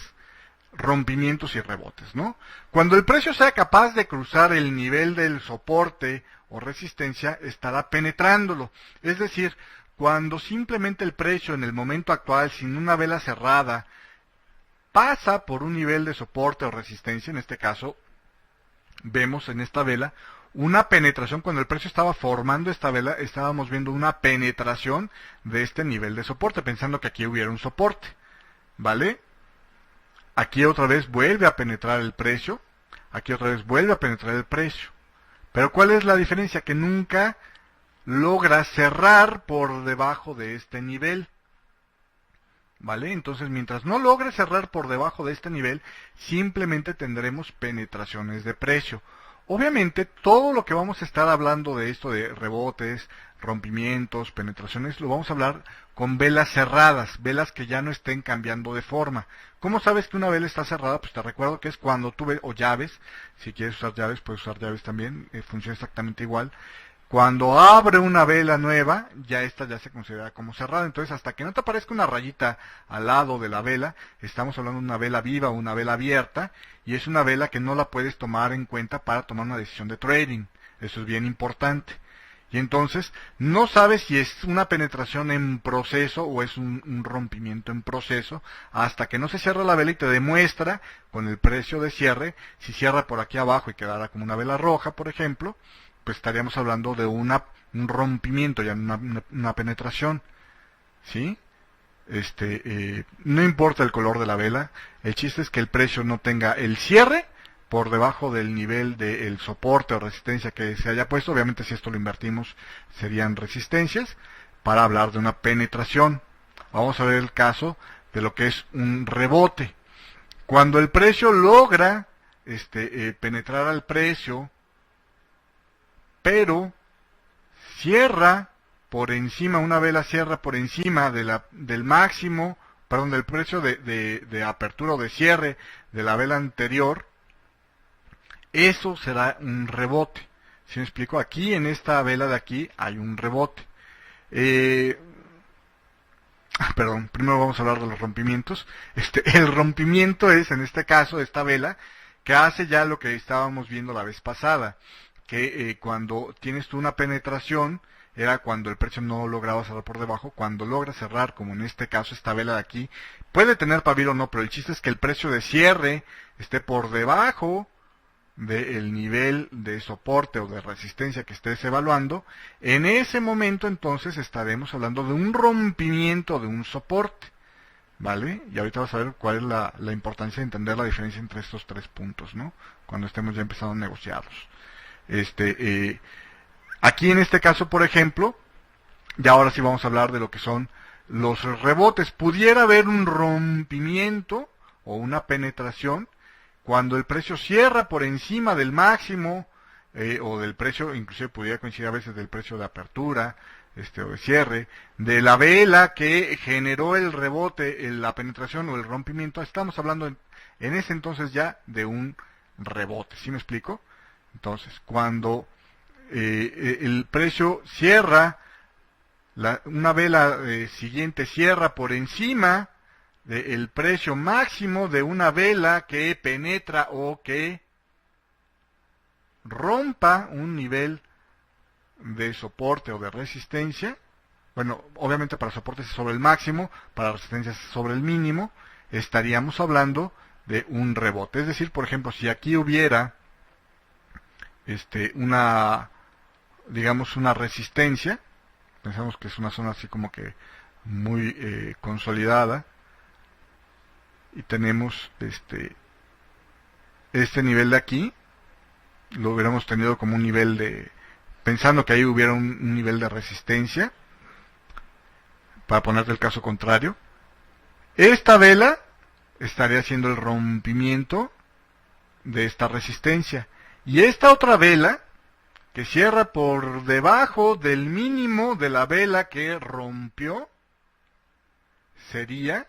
rompimientos y rebotes, ¿no? Cuando el precio sea capaz de cruzar el nivel del soporte o resistencia, estará penetrándolo. Es decir, cuando simplemente el precio en el momento actual, sin una vela cerrada, pasa por un nivel de soporte o resistencia, en este caso, vemos en esta vela una penetración. Cuando el precio estaba formando esta vela, estábamos viendo una penetración de este nivel de soporte, pensando que aquí hubiera un soporte, ¿vale? aquí otra vez vuelve a penetrar el precio, aquí otra vez vuelve a penetrar el precio. Pero ¿cuál es la diferencia? Que nunca logra cerrar por debajo de este nivel. ¿Vale? Entonces, mientras no logre cerrar por debajo de este nivel, simplemente tendremos penetraciones de precio. Obviamente, todo lo que vamos a estar hablando de esto de rebotes, rompimientos, penetraciones, lo vamos a hablar con velas cerradas, velas que ya no estén cambiando de forma. ¿Cómo sabes que una vela está cerrada? Pues te recuerdo que es cuando tú ves, o llaves, si quieres usar llaves, puedes usar llaves también, funciona exactamente igual. Cuando abre una vela nueva, ya esta ya se considera como cerrada. Entonces, hasta que no te aparezca una rayita al lado de la vela, estamos hablando de una vela viva o una vela abierta, y es una vela que no la puedes tomar en cuenta para tomar una decisión de trading. Eso es bien importante. Y entonces, no sabes si es una penetración en proceso o es un rompimiento en proceso, hasta que no se cierra la vela y te demuestra con el precio de cierre, si cierra por aquí abajo y quedará como una vela roja, por ejemplo, pues estaríamos hablando de un rompimiento, ya una penetración, ¿sí? No importa el color de la vela, el chiste es que el precio no tenga el cierre por debajo del nivel del soporte o resistencia que se haya puesto. Obviamente, si esto lo invertimos, serían resistencias, para hablar de una penetración. Vamos a ver el caso de lo que es un rebote. Cuando el precio logra penetrar al precio, pero cierra por encima, una vela cierra por encima del máximo, perdón, del precio de apertura o de cierre de la vela anterior, eso será un rebote. ¿Sí me explico? Aquí en esta vela de aquí hay un rebote. Perdón, primero vamos a hablar de los rompimientos. El rompimiento es, en este caso, esta vela, que hace ya lo que estábamos viendo la vez pasada, que cuando tienes tú una penetración, era cuando el precio no lograba cerrar por debajo. Cuando logra cerrar, como en este caso esta vela de aquí, puede tener pavilo o no, pero el chiste es que el precio de cierre esté por debajo del nivel de soporte o de resistencia que estés evaluando. En ese momento entonces estaremos hablando de un rompimiento de un soporte, ¿vale? Y ahorita vas a ver cuál es la importancia de entender la diferencia entre estos tres puntos, ¿no? Cuando estemos ya empezando a negociarlos. Aquí en este caso, por ejemplo, ya ahora sí vamos a hablar de lo que son los rebotes. Pudiera haber un rompimiento o una penetración cuando el precio cierra por encima del máximo, o del precio, inclusive pudiera coincidir a veces del precio de apertura, o de cierre, de la vela que generó el rebote, la penetración o el rompimiento. Estamos hablando en ese entonces ya de un rebote, ¿sí me explico? Entonces, cuando el precio cierra, una vela siguiente cierra por encima del precio máximo de una vela que penetra o que rompa un nivel de soporte o de resistencia. Bueno, obviamente para soporte es sobre el máximo, para resistencia es sobre el mínimo. Estaríamos hablando de un rebote. Es decir, por ejemplo, si aquí hubiera digamos una resistencia, pensamos que es una zona así como que muy consolidada, y tenemos este nivel de aquí, lo hubiéramos tenido como un nivel pensando que ahí hubiera un nivel de resistencia, para ponerte el caso contrario. Esta vela estaría haciendo el rompimiento de esta resistencia, y esta otra vela que cierra por debajo del mínimo de la vela que rompió sería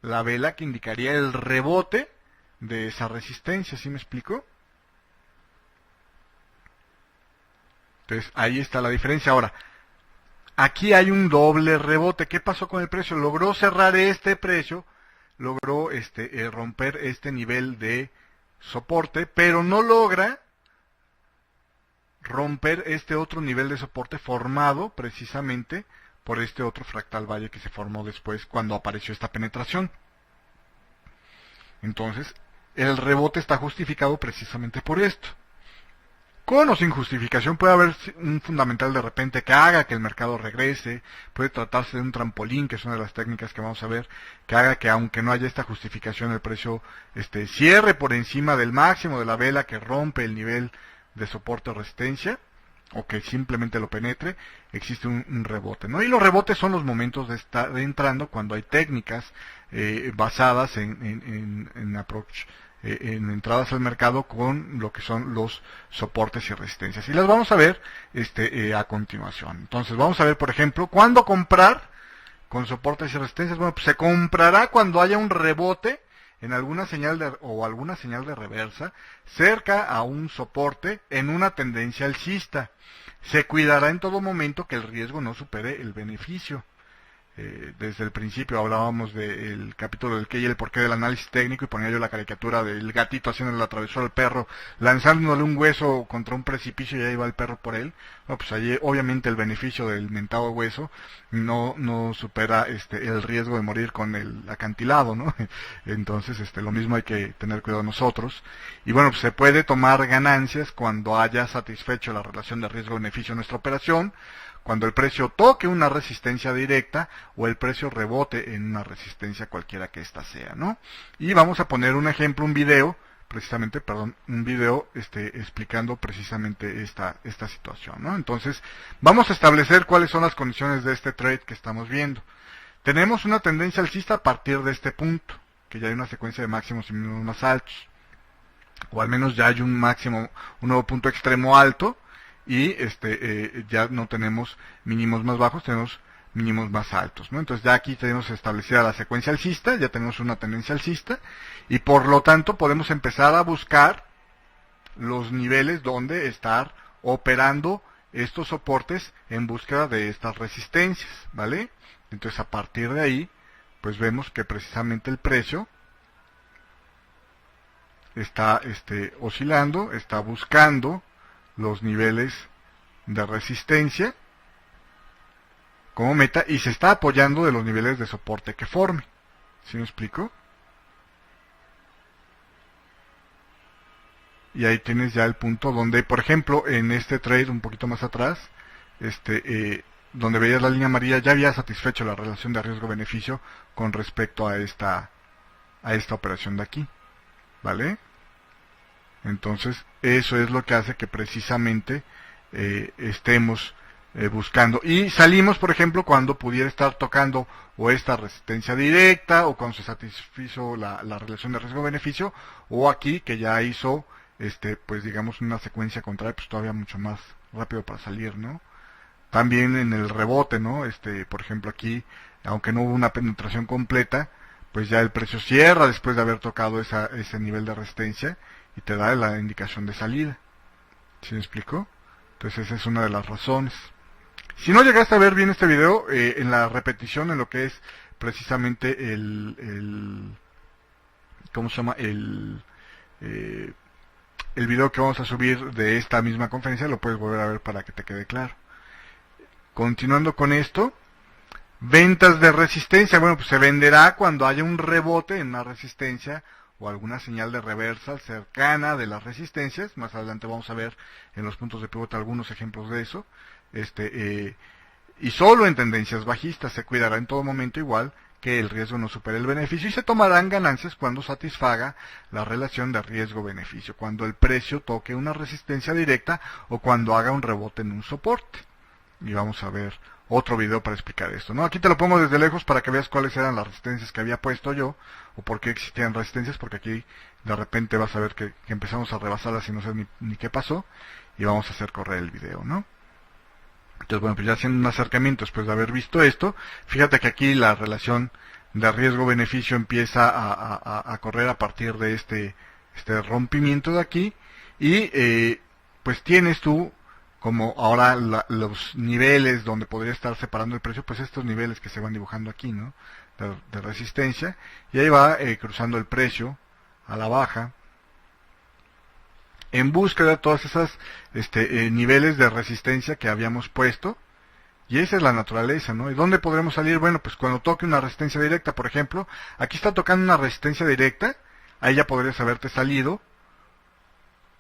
la vela que indicaría el rebote de esa resistencia. ¿Sí me explico? Entonces ahí está la diferencia. Ahora, aquí hay un doble rebote. ¿Qué pasó con el precio? Logró cerrar este precio, logró romper este nivel de soporte, pero no logra romper este otro nivel de soporte formado precisamente por este otro fractal valle que se formó después cuando apareció esta penetración. Entonces, el rebote está justificado precisamente por esto. Con o sin justificación puede haber un fundamental de repente que haga que el mercado regrese, puede tratarse de un trampolín, que es una de las técnicas que vamos a ver, que haga que aunque no haya esta justificación el precio cierre por encima del máximo de la vela que rompe el nivel de soporte o resistencia, o que simplemente lo penetre, existe un rebote, ¿no? Y los rebotes son los momentos de estar entrando cuando hay técnicas basadas en approach, en entradas al mercado con lo que son los soportes y resistencias. Y las vamos a ver a continuación. Entonces vamos a ver, por ejemplo, cuándo comprar con soportes y resistencias. Bueno, pues se comprará cuando haya un rebote en alguna señal de reversa cerca a un soporte en una tendencia alcista. Se cuidará en todo momento que el riesgo no supere el beneficio. Desde el principio hablábamos del capítulo del qué y el porqué del análisis técnico y ponía yo la caricatura del gatito haciéndole la travesura al perro, lanzándole un hueso contra un precipicio y ahí va el perro por él. No, pues allí obviamente el beneficio del mentado hueso no supera el riesgo de morir con el acantilado, ¿no? Entonces lo mismo hay que tener cuidado nosotros. Y bueno, pues se puede tomar ganancias cuando haya satisfecho la relación de riesgo-beneficio en nuestra operación, cuando el precio toque una resistencia directa o el precio rebote en una resistencia cualquiera que ésta sea, ¿no? Y vamos a poner un ejemplo, un video explicando precisamente esta situación, ¿no? Entonces, vamos a establecer cuáles son las condiciones de este trade que estamos viendo. Tenemos una tendencia alcista a partir de este punto, que ya hay una secuencia de máximos y mínimos más altos, o al menos ya hay un nuevo punto extremo alto, y ya no tenemos mínimos más bajos, tenemos mínimos más altos, ¿no? Entonces ya aquí tenemos establecida la secuencia alcista, ya tenemos una tendencia alcista, y por lo tanto podemos empezar a buscar los niveles donde estar operando estos soportes en búsqueda de estas resistencias, ¿vale? Entonces a partir de ahí, pues vemos que precisamente el precio está oscilando, está buscando los niveles de resistencia como meta y se está apoyando de los niveles de soporte que forme. ¿Sí me explico? Y ahí tienes ya el punto donde, por ejemplo, en este trade un poquito más atrás, donde veías la línea amarilla, ya había satisfecho la relación de riesgo-beneficio con respecto a esta operación de aquí, ¿vale? Entonces, eso es lo que hace que precisamente estemos buscando. Y salimos, por ejemplo, cuando pudiera estar tocando o esta resistencia directa, o cuando se satisfizo la relación de riesgo-beneficio, o aquí que ya hizo, pues digamos, una secuencia contraria, pues todavía mucho más rápido para salir, ¿no? También en el rebote, ¿no? Por ejemplo, aquí, aunque no hubo una penetración completa, pues ya el precio cierra después de haber tocado ese nivel de resistencia y te da la indicación de salida. ¿Sí me explico? Entonces esa es una de las razones. Si no llegaste a ver bien este video, en la repetición, en lo que es precisamente ¿cómo se llama? El video que vamos a subir de esta misma conferencia, lo puedes volver a ver para que te quede claro. Continuando con esto, ventas de resistencia. Bueno, pues se venderá cuando haya un rebote en una resistencia o alguna señal de reversal cercana de las resistencias. Más adelante vamos a ver en los puntos de pivote algunos ejemplos de eso. Y solo en tendencias bajistas se cuidará en todo momento igual que el riesgo no supere el beneficio y se tomarán ganancias cuando satisfaga la relación de riesgo-beneficio, cuando el precio toque una resistencia directa o cuando haga un rebote en un soporte. Y vamos a ver otro video para explicar esto, ¿no? Aquí te lo pongo desde lejos para que veas cuáles eran las resistencias que había puesto yo, o por qué existían resistencias, porque aquí de repente vas a ver que empezamos a rebasarlas y no sé ni qué pasó, y vamos a hacer correr el video, ¿no? Entonces, bueno, pues ya haciendo un acercamiento después de haber visto esto, fíjate que aquí la relación de riesgo-beneficio empieza a correr a partir de este rompimiento de aquí, y pues tienes tú como ahora los niveles donde podría estar separando el precio, pues estos niveles que se van dibujando aquí, ¿no? De resistencia, y ahí va cruzando el precio a la baja, en búsqueda de todas esas niveles de resistencia que habíamos puesto, y esa es la naturaleza, ¿no? ¿Y dónde podremos salir? Bueno, pues cuando toque una resistencia directa, por ejemplo, aquí está tocando una resistencia directa, ahí ya podrías haberte salido,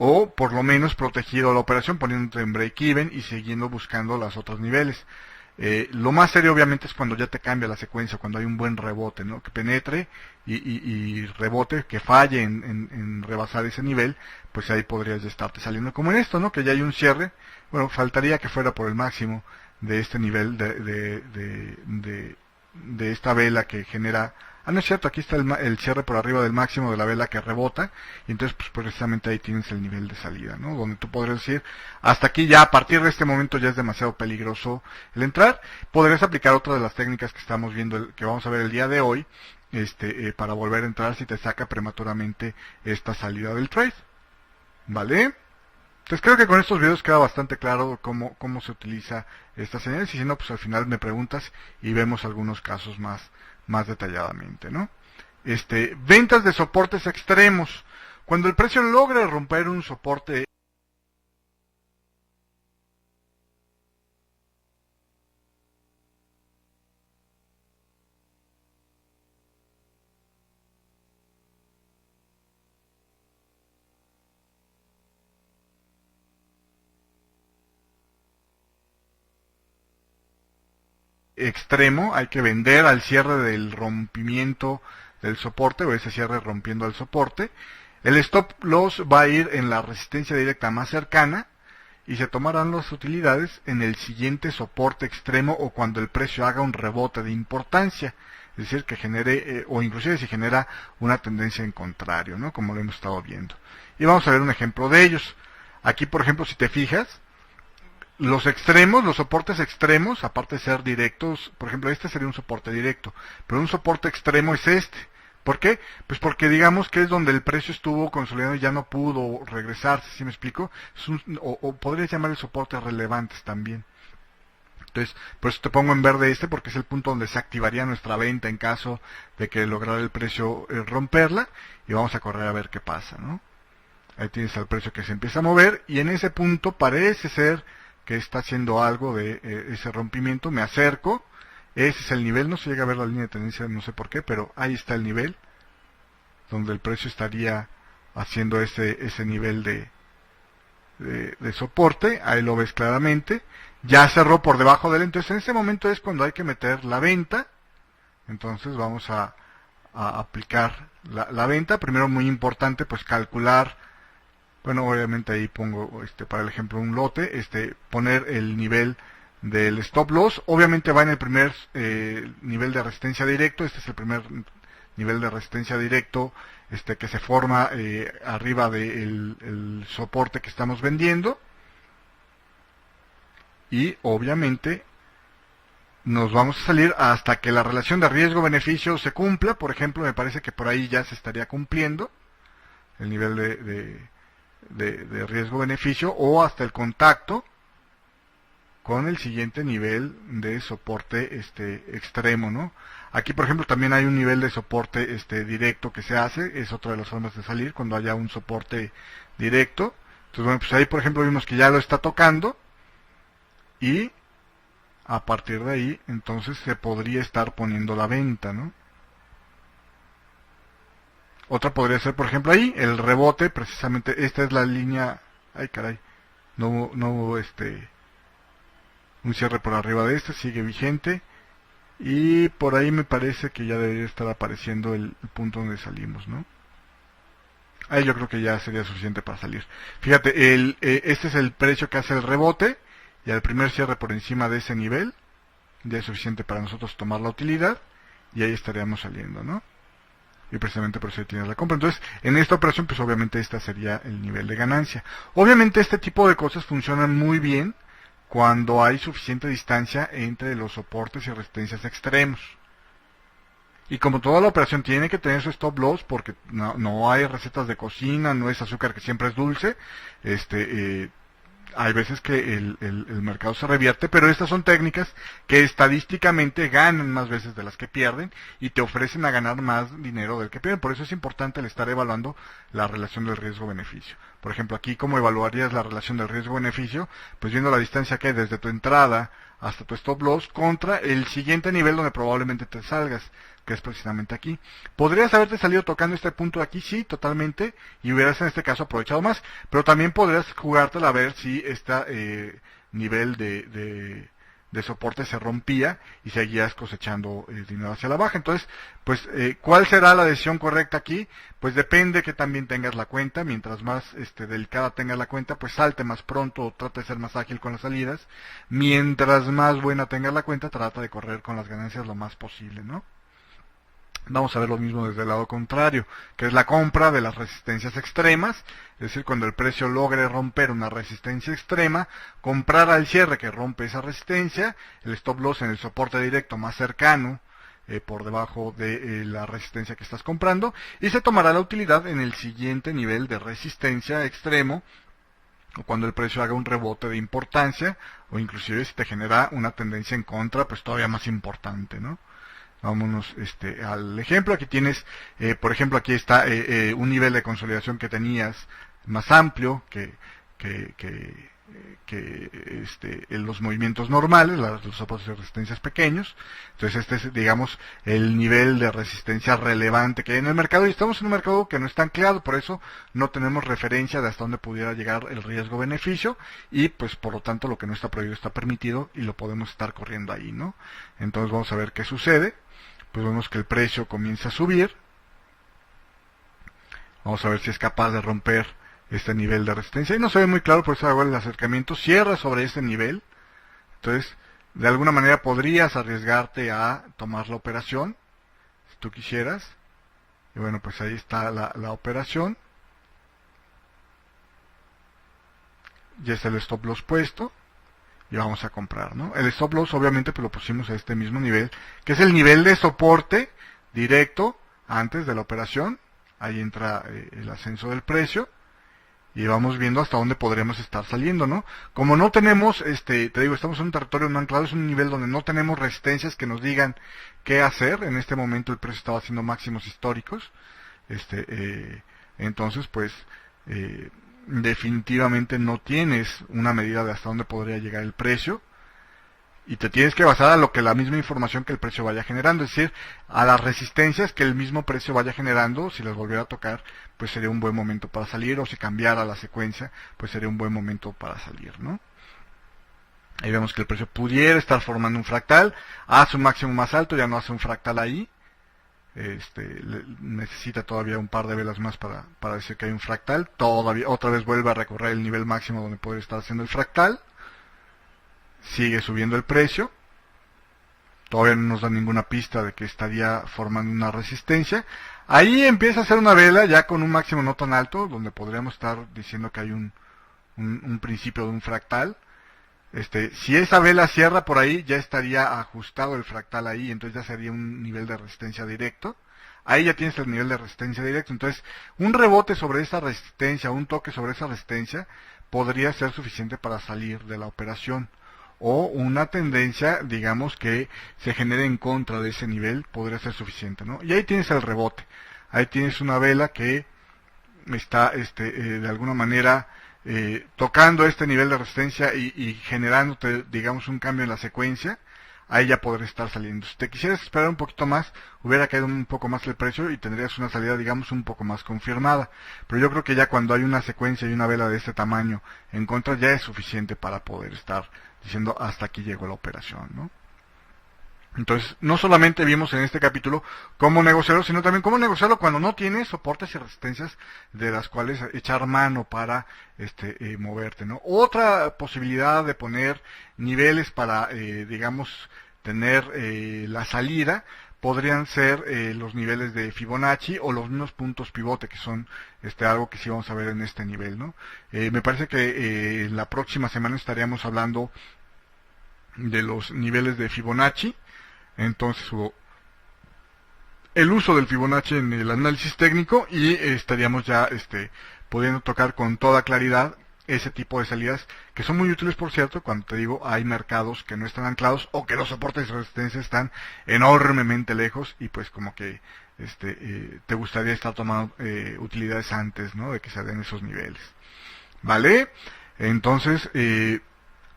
o por lo menos protegido la operación, poniéndote en break-even y siguiendo buscando los otros niveles. Lo más serio obviamente es cuando ya te cambia la secuencia, cuando hay un buen rebote, ¿no? Que penetre y rebote, que falle en rebasar ese nivel, pues ahí podrías ya estarte saliendo como en esto, ¿no? Que ya hay un cierre. Bueno, faltaría que fuera por el máximo de este nivel de esta vela que genera. Ah, no es cierto, aquí está el cierre por arriba del máximo de la vela que rebota, y entonces pues precisamente ahí tienes el nivel de salida, ¿no? Donde tú podrías decir, hasta aquí ya, a partir de este momento ya es demasiado peligroso el entrar. Podrías aplicar otra de las técnicas que estamos viendo, que vamos a ver el día de hoy, para volver a entrar si te saca prematuramente esta salida del trade, ¿vale? Entonces creo que con estos videos queda bastante claro cómo se utiliza estas señales, y si no, pues al final me preguntas y vemos algunos casos más detalladamente, ¿no? Ventas de soportes extremos. Cuando el precio logra romper un soporte extremo, hay que vender al cierre del rompimiento del soporte, o ese cierre rompiendo el soporte. El stop loss va a ir en la resistencia directa más cercana, y se tomarán las utilidades en el siguiente soporte extremo, o cuando el precio haga un rebote de importancia, es decir, que genere, o inclusive si genera una tendencia en contrario, ¿no? Como lo hemos estado viendo. Y vamos a ver un ejemplo de ellos. Aquí, por ejemplo, si te fijas, los extremos, los soportes extremos, aparte de ser directos, por ejemplo, este sería un soporte directo, pero un soporte extremo es este. ¿Por qué? Pues porque digamos que es donde el precio estuvo consolidado y ya no pudo regresarse, ¿sí me explico? O podrías llamar el soporte relevantes también. Entonces, por eso te pongo en verde porque es el punto donde se activaría nuestra venta en caso de que lograra el precio romperla, y vamos a correr a ver qué pasa, ¿no? Ahí tienes al precio que se empieza a mover, y en ese punto parece ser que está haciendo algo de ese rompimiento. Me acerco, ese es el nivel, no se llega a ver la línea de tendencia, no sé por qué, pero ahí está el nivel donde el precio estaría haciendo ese nivel de soporte. Ahí lo ves claramente, ya cerró por debajo de él, entonces en ese momento es cuando hay que meter la venta. Entonces vamos a aplicar la venta. Primero, muy importante, pues calcular. Bueno, obviamente ahí pongo para el ejemplo un lote, poner el nivel del stop loss. Obviamente va en el primer nivel de resistencia directo. Este es el primer nivel de resistencia directo que se forma arriba del soporte que estamos vendiendo. Y obviamente nos vamos a salir hasta que la relación de riesgo-beneficio se cumpla. Por ejemplo, me parece que por ahí ya se estaría cumpliendo el nivel de riesgo-beneficio, o hasta el contacto con el siguiente nivel de soporte extremo, ¿no? Aquí, por ejemplo, también hay un nivel de soporte directo que se hace. Es otra de las formas de salir cuando haya un soporte directo. Entonces, bueno, pues ahí, por ejemplo, vimos que ya lo está tocando, y a partir de ahí entonces se podría estar poniendo la venta, ¿no? Otra podría ser, por ejemplo, ahí el rebote, precisamente esta es la línea. Ay, caray, no hubo un cierre por arriba de sigue vigente, y por ahí me parece que ya debería estar apareciendo el punto donde salimos, ¿no? Ahí yo creo que ya sería suficiente para salir. Fíjate, este es el precio que hace el rebote, y al primer cierre por encima de ese nivel ya es suficiente para nosotros tomar la utilidad, y ahí estaríamos saliendo, ¿no? Y precisamente por eso ahí tienes la compra. Entonces, en esta operación, pues obviamente este sería el nivel de ganancia. Obviamente este tipo de cosas funcionan muy bien cuando hay suficiente distancia entre los soportes y resistencias extremos. Y como toda la operación tiene que tener su stop loss, porque no hay recetas de cocina, no es azúcar que siempre es dulce, hay veces que el mercado se revierte, pero estas son técnicas que estadísticamente ganan más veces de las que pierden, y te ofrecen a ganar más dinero del que pierden. Por eso es importante el estar evaluando la relación del riesgo-beneficio. Por ejemplo, aquí, ¿cómo evaluarías la relación del riesgo-beneficio? Pues viendo la distancia que hay desde tu entrada hasta tu stop loss contra el siguiente nivel donde probablemente te salgas, que es precisamente aquí. ¿Podrías haberte salido tocando este punto de aquí? Sí, totalmente, y hubieras en este caso aprovechado más, pero también podrías jugártela a ver si este nivel de soporte se rompía y seguías cosechando dinero hacia la baja. Entonces, pues, ¿cuál será la decisión correcta aquí? Pues depende que también tengas la cuenta. Mientras más delicada tengas la cuenta, pues salte más pronto o trata de ser más ágil con las salidas. Mientras más buena tengas la cuenta, trata de correr con las ganancias lo más posible, ¿no? Vamos a ver lo mismo desde el lado contrario, que es la compra de las resistencias extremas, es decir, cuando el precio logre romper una resistencia extrema, comprar al cierre que rompe esa resistencia, el stop loss en el soporte directo más cercano, por debajo de la resistencia que estás comprando, y se tomará la utilidad en el siguiente nivel de resistencia extremo, o cuando el precio haga un rebote de importancia, o inclusive si te genera una tendencia en contra, pues todavía más importante, ¿no? Vámonos al ejemplo. Aquí tienes, por ejemplo, aquí está un nivel de consolidación que tenías más amplio que en los movimientos normales, los soportes de resistencias pequeños. Entonces este es, digamos, el nivel de resistencia relevante que hay en el mercado, y estamos en un mercado que no está anclado, por eso no tenemos referencia de hasta dónde pudiera llegar el riesgo-beneficio, y pues por lo tanto lo que no está prohibido está permitido y lo podemos estar corriendo ahí, ¿no? Entonces vamos a ver qué sucede. Pues vemos que el precio comienza a subir. Vamos a ver si es capaz de romper este nivel de resistencia. Y no se ve muy claro, por eso hago el acercamiento. Cierra sobre este nivel. Entonces, de alguna manera podrías arriesgarte a tomar la operación, si tú quisieras. Y bueno, pues ahí está la operación. Ya está el stop loss puesto. Y vamos a comprar, ¿no? El stop loss obviamente pues lo pusimos a este mismo nivel, que es el nivel de soporte directo antes de la operación. Ahí entra el ascenso del precio y vamos viendo hasta dónde podremos estar saliendo, ¿no? Como no tenemos, te digo, estamos en un territorio no anclado, es un nivel donde no tenemos resistencias que nos digan qué hacer. En este momento el precio estaba haciendo máximos históricos, entonces pues definitivamente no tienes una medida de hasta dónde podría llegar el precio y te tienes que basar a lo que la misma información que el precio vaya generando, es decir, a las resistencias que el mismo precio vaya generando. Si las volviera a tocar, pues sería un buen momento para salir, o si cambiara la secuencia, pues sería un buen momento para salir, ¿no? Ahí vemos que el precio pudiera estar formando un fractal, hace un máximo más alto, ya no hace un fractal ahí. Necesita todavía un par de velas más para decir que hay un fractal. Todavía otra vez vuelve a recorrer el nivel máximo donde podría estar haciendo el fractal. Sigue subiendo el precio. Todavía no nos da ninguna pista de que estaría formando una resistencia. Ahí empieza a hacer una vela ya con un máximo no tan alto, donde podríamos estar diciendo que hay un principio de un fractal. Si esa vela cierra por ahí, ya estaría ajustado el fractal ahí, entonces ya sería un nivel de resistencia directo. Ahí ya tienes el nivel de resistencia directo. Entonces, un rebote sobre esa resistencia, un toque sobre esa resistencia, podría ser suficiente para salir de la operación. O una tendencia, digamos, que se genere en contra de ese nivel, podría ser suficiente, ¿no? Y ahí tienes el rebote. Ahí tienes una vela que está, de alguna manera, tocando este nivel de resistencia y generándote, digamos, un cambio en la secuencia. Ahí ya podrás estar saliendo. Si te quisieras esperar un poquito más, hubiera caído un poco más el precio y tendrías una salida, digamos, un poco más confirmada. Pero yo creo que ya cuando hay una secuencia y una vela de este tamaño en contra, ya es suficiente para poder estar diciendo hasta aquí llegó la operación, ¿no? Entonces, no solamente vimos en este capítulo cómo negociarlo, sino también cómo negociarlo cuando no tienes soportes y resistencias de las cuales echar mano para moverte, ¿no? Otra posibilidad de poner niveles para, digamos, tener la salida podrían ser los niveles de Fibonacci o los mismos puntos pivote, que son algo que sí vamos a ver en este nivel, ¿no? Me parece que la próxima semana estaríamos hablando de los niveles de Fibonacci. Entonces, el uso del Fibonacci en el análisis técnico, y estaríamos ya pudiendo tocar con toda claridad ese tipo de salidas que son muy útiles, por cierto, cuando te digo hay mercados que no están anclados o que los soportes de resistencia están enormemente lejos y pues como que te gustaría estar tomando utilidades antes, ¿no?, de que se den esos niveles, ¿vale? Entonces,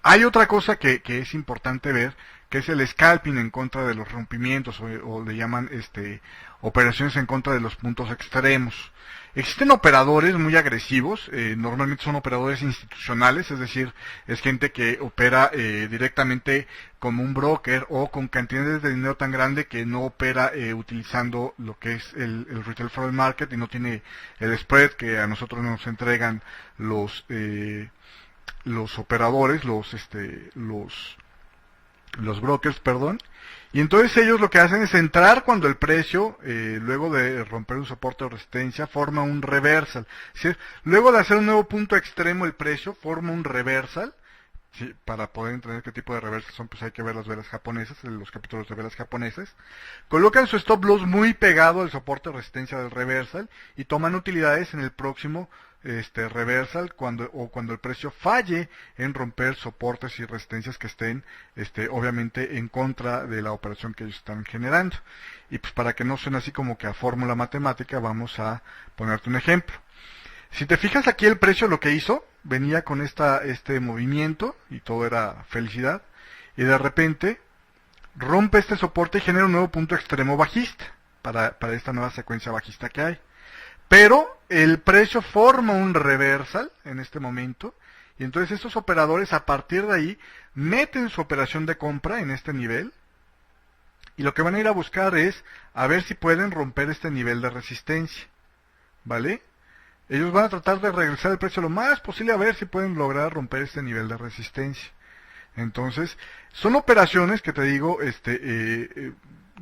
Hay otra cosa que es importante ver, que es el scalping en contra de los rompimientos, o le llaman operaciones en contra de los puntos extremos. Existen operadores muy agresivos, normalmente son operadores institucionales, es decir, es gente que opera directamente como un broker o con cantidades de dinero tan grande que no opera utilizando lo que es el retail foreign market y no tiene el spread que a nosotros nos entregan los operadores, los brokers, perdón. Y entonces ellos lo que hacen es entrar cuando el precio, luego de romper un soporte o resistencia, forma un reversal. ¿Sí? Luego de hacer un nuevo punto extremo, el precio forma un reversal. Sí, para poder entender qué tipo de reversal son, pues hay que ver las velas japonesas, los capítulos de velas japonesas. Colocan su stop loss muy pegado al soporte o resistencia del reversal y toman utilidades en el próximo reversal cuando el precio falle en romper soportes y resistencias que estén obviamente en contra de la operación que ellos están generando. Y pues para que no suene así como que a fórmula matemática, vamos a ponerte un ejemplo. Si te fijas aquí, el precio lo que hizo, venía con este movimiento y todo era felicidad, y de repente rompe este soporte y genera un nuevo punto extremo bajista para esta nueva secuencia bajista que hay. Pero el precio forma un reversal en este momento, y entonces estos operadores a partir de ahí meten su operación de compra en este nivel, y lo que van a ir a buscar es a ver si pueden romper este nivel de resistencia, ¿vale? Ellos van a tratar de regresar el precio lo más posible a ver si pueden lograr romper este nivel de resistencia. Entonces, son operaciones que te digo,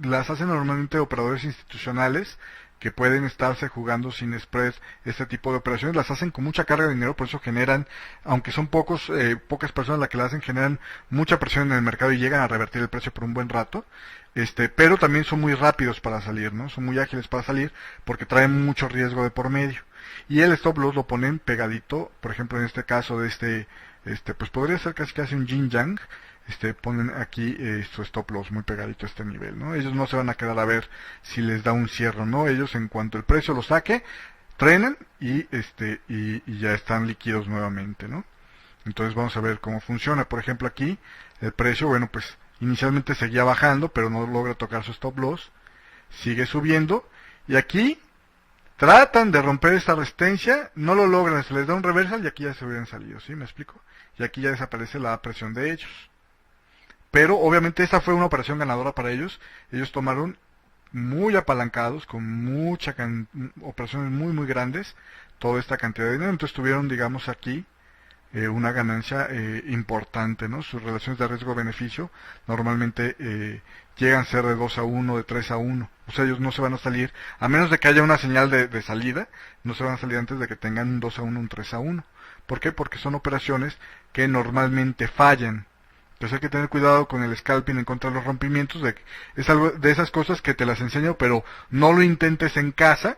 las hacen normalmente operadores institucionales que pueden estarse jugando sin spread. Este tipo de operaciones las hacen con mucha carga de dinero, por eso generan, aunque son pocas personas las que la hacen, generan mucha presión en el mercado y llegan a revertir el precio por un buen rato. Pero también son muy rápidos para salir, ¿no? Son muy ágiles para salir porque traen mucho riesgo de por medio. Y el stop loss lo ponen pegadito, por ejemplo en este caso de pues podría ser casi un yin yang, ponen aquí su stop loss muy pegadito a este nivel, ¿no? Ellos no se van a quedar a ver si les da un cierre o no, ellos en cuanto el precio lo saque, trenan y ya están líquidos nuevamente, ¿no? Entonces vamos a ver cómo funciona. Por ejemplo aquí, el precio, bueno pues inicialmente seguía bajando, pero no logra tocar su stop loss, sigue subiendo, y aquí tratan de romper esta resistencia, no lo logran, se les da un reversal y aquí ya se hubieran salido, ¿sí? ¿Me explico? Y aquí ya desaparece la presión de ellos. Pero obviamente esta fue una operación ganadora para ellos. Ellos tomaron muy apalancados, con operaciones muy muy grandes, toda esta cantidad de dinero. Entonces tuvieron, digamos, aquí una ganancia importante, ¿no? Sus relaciones de riesgo-beneficio normalmente llegan a ser de 2-1, de 3-1. O sea, ellos no se van a salir, a menos de que haya una señal de salida, no se van a salir antes de que tengan un 2-1, un 3-1. ¿Por qué? Porque son operaciones que normalmente fallan. Entonces hay que tener cuidado con el scalping en contra de los rompimientos. Es algo de esas cosas que te las enseño, pero no lo intentes en casa.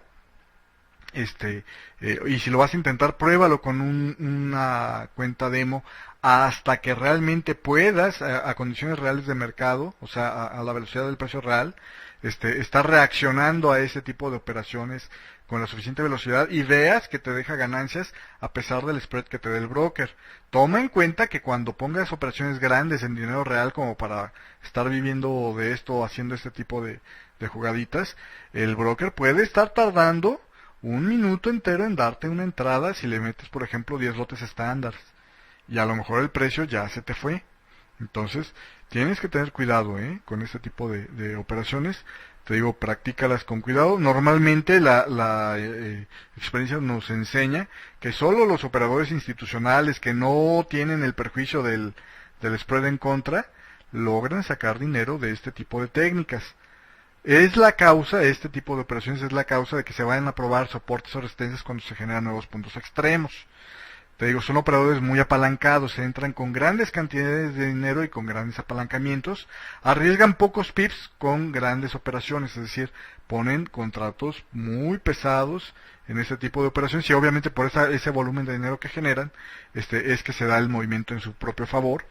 Y si lo vas a intentar, pruébalo con una cuenta demo hasta que realmente puedas, a condiciones reales de mercado, o sea, a la velocidad del precio real, estar reaccionando a ese tipo de operaciones con la suficiente velocidad y veas que te deja ganancias a pesar del spread que te dé el broker. Toma en cuenta que cuando pongas operaciones grandes en dinero real como para estar viviendo de esto, haciendo este tipo de jugaditas, el broker puede estar tardando un minuto entero en darte una entrada si le metes, por ejemplo, 10 lotes estándar. Y a lo mejor el precio ya se te fue. Entonces, tienes que tener cuidado con este tipo de operaciones. Te digo, practícalas con cuidado. Normalmente la experiencia nos enseña que solo los operadores institucionales que no tienen el perjuicio del spread en contra logran sacar dinero de este tipo de técnicas. Este tipo de operaciones es la causa de que se vayan a probar soportes o resistencias cuando se generan nuevos puntos extremos. Te digo, son operadores muy apalancados, se entran con grandes cantidades de dinero y con grandes apalancamientos, arriesgan pocos pips con grandes operaciones, es decir, ponen contratos muy pesados en este tipo de operaciones y obviamente por ese volumen de dinero que generan, es que se da el movimiento en su propio favor.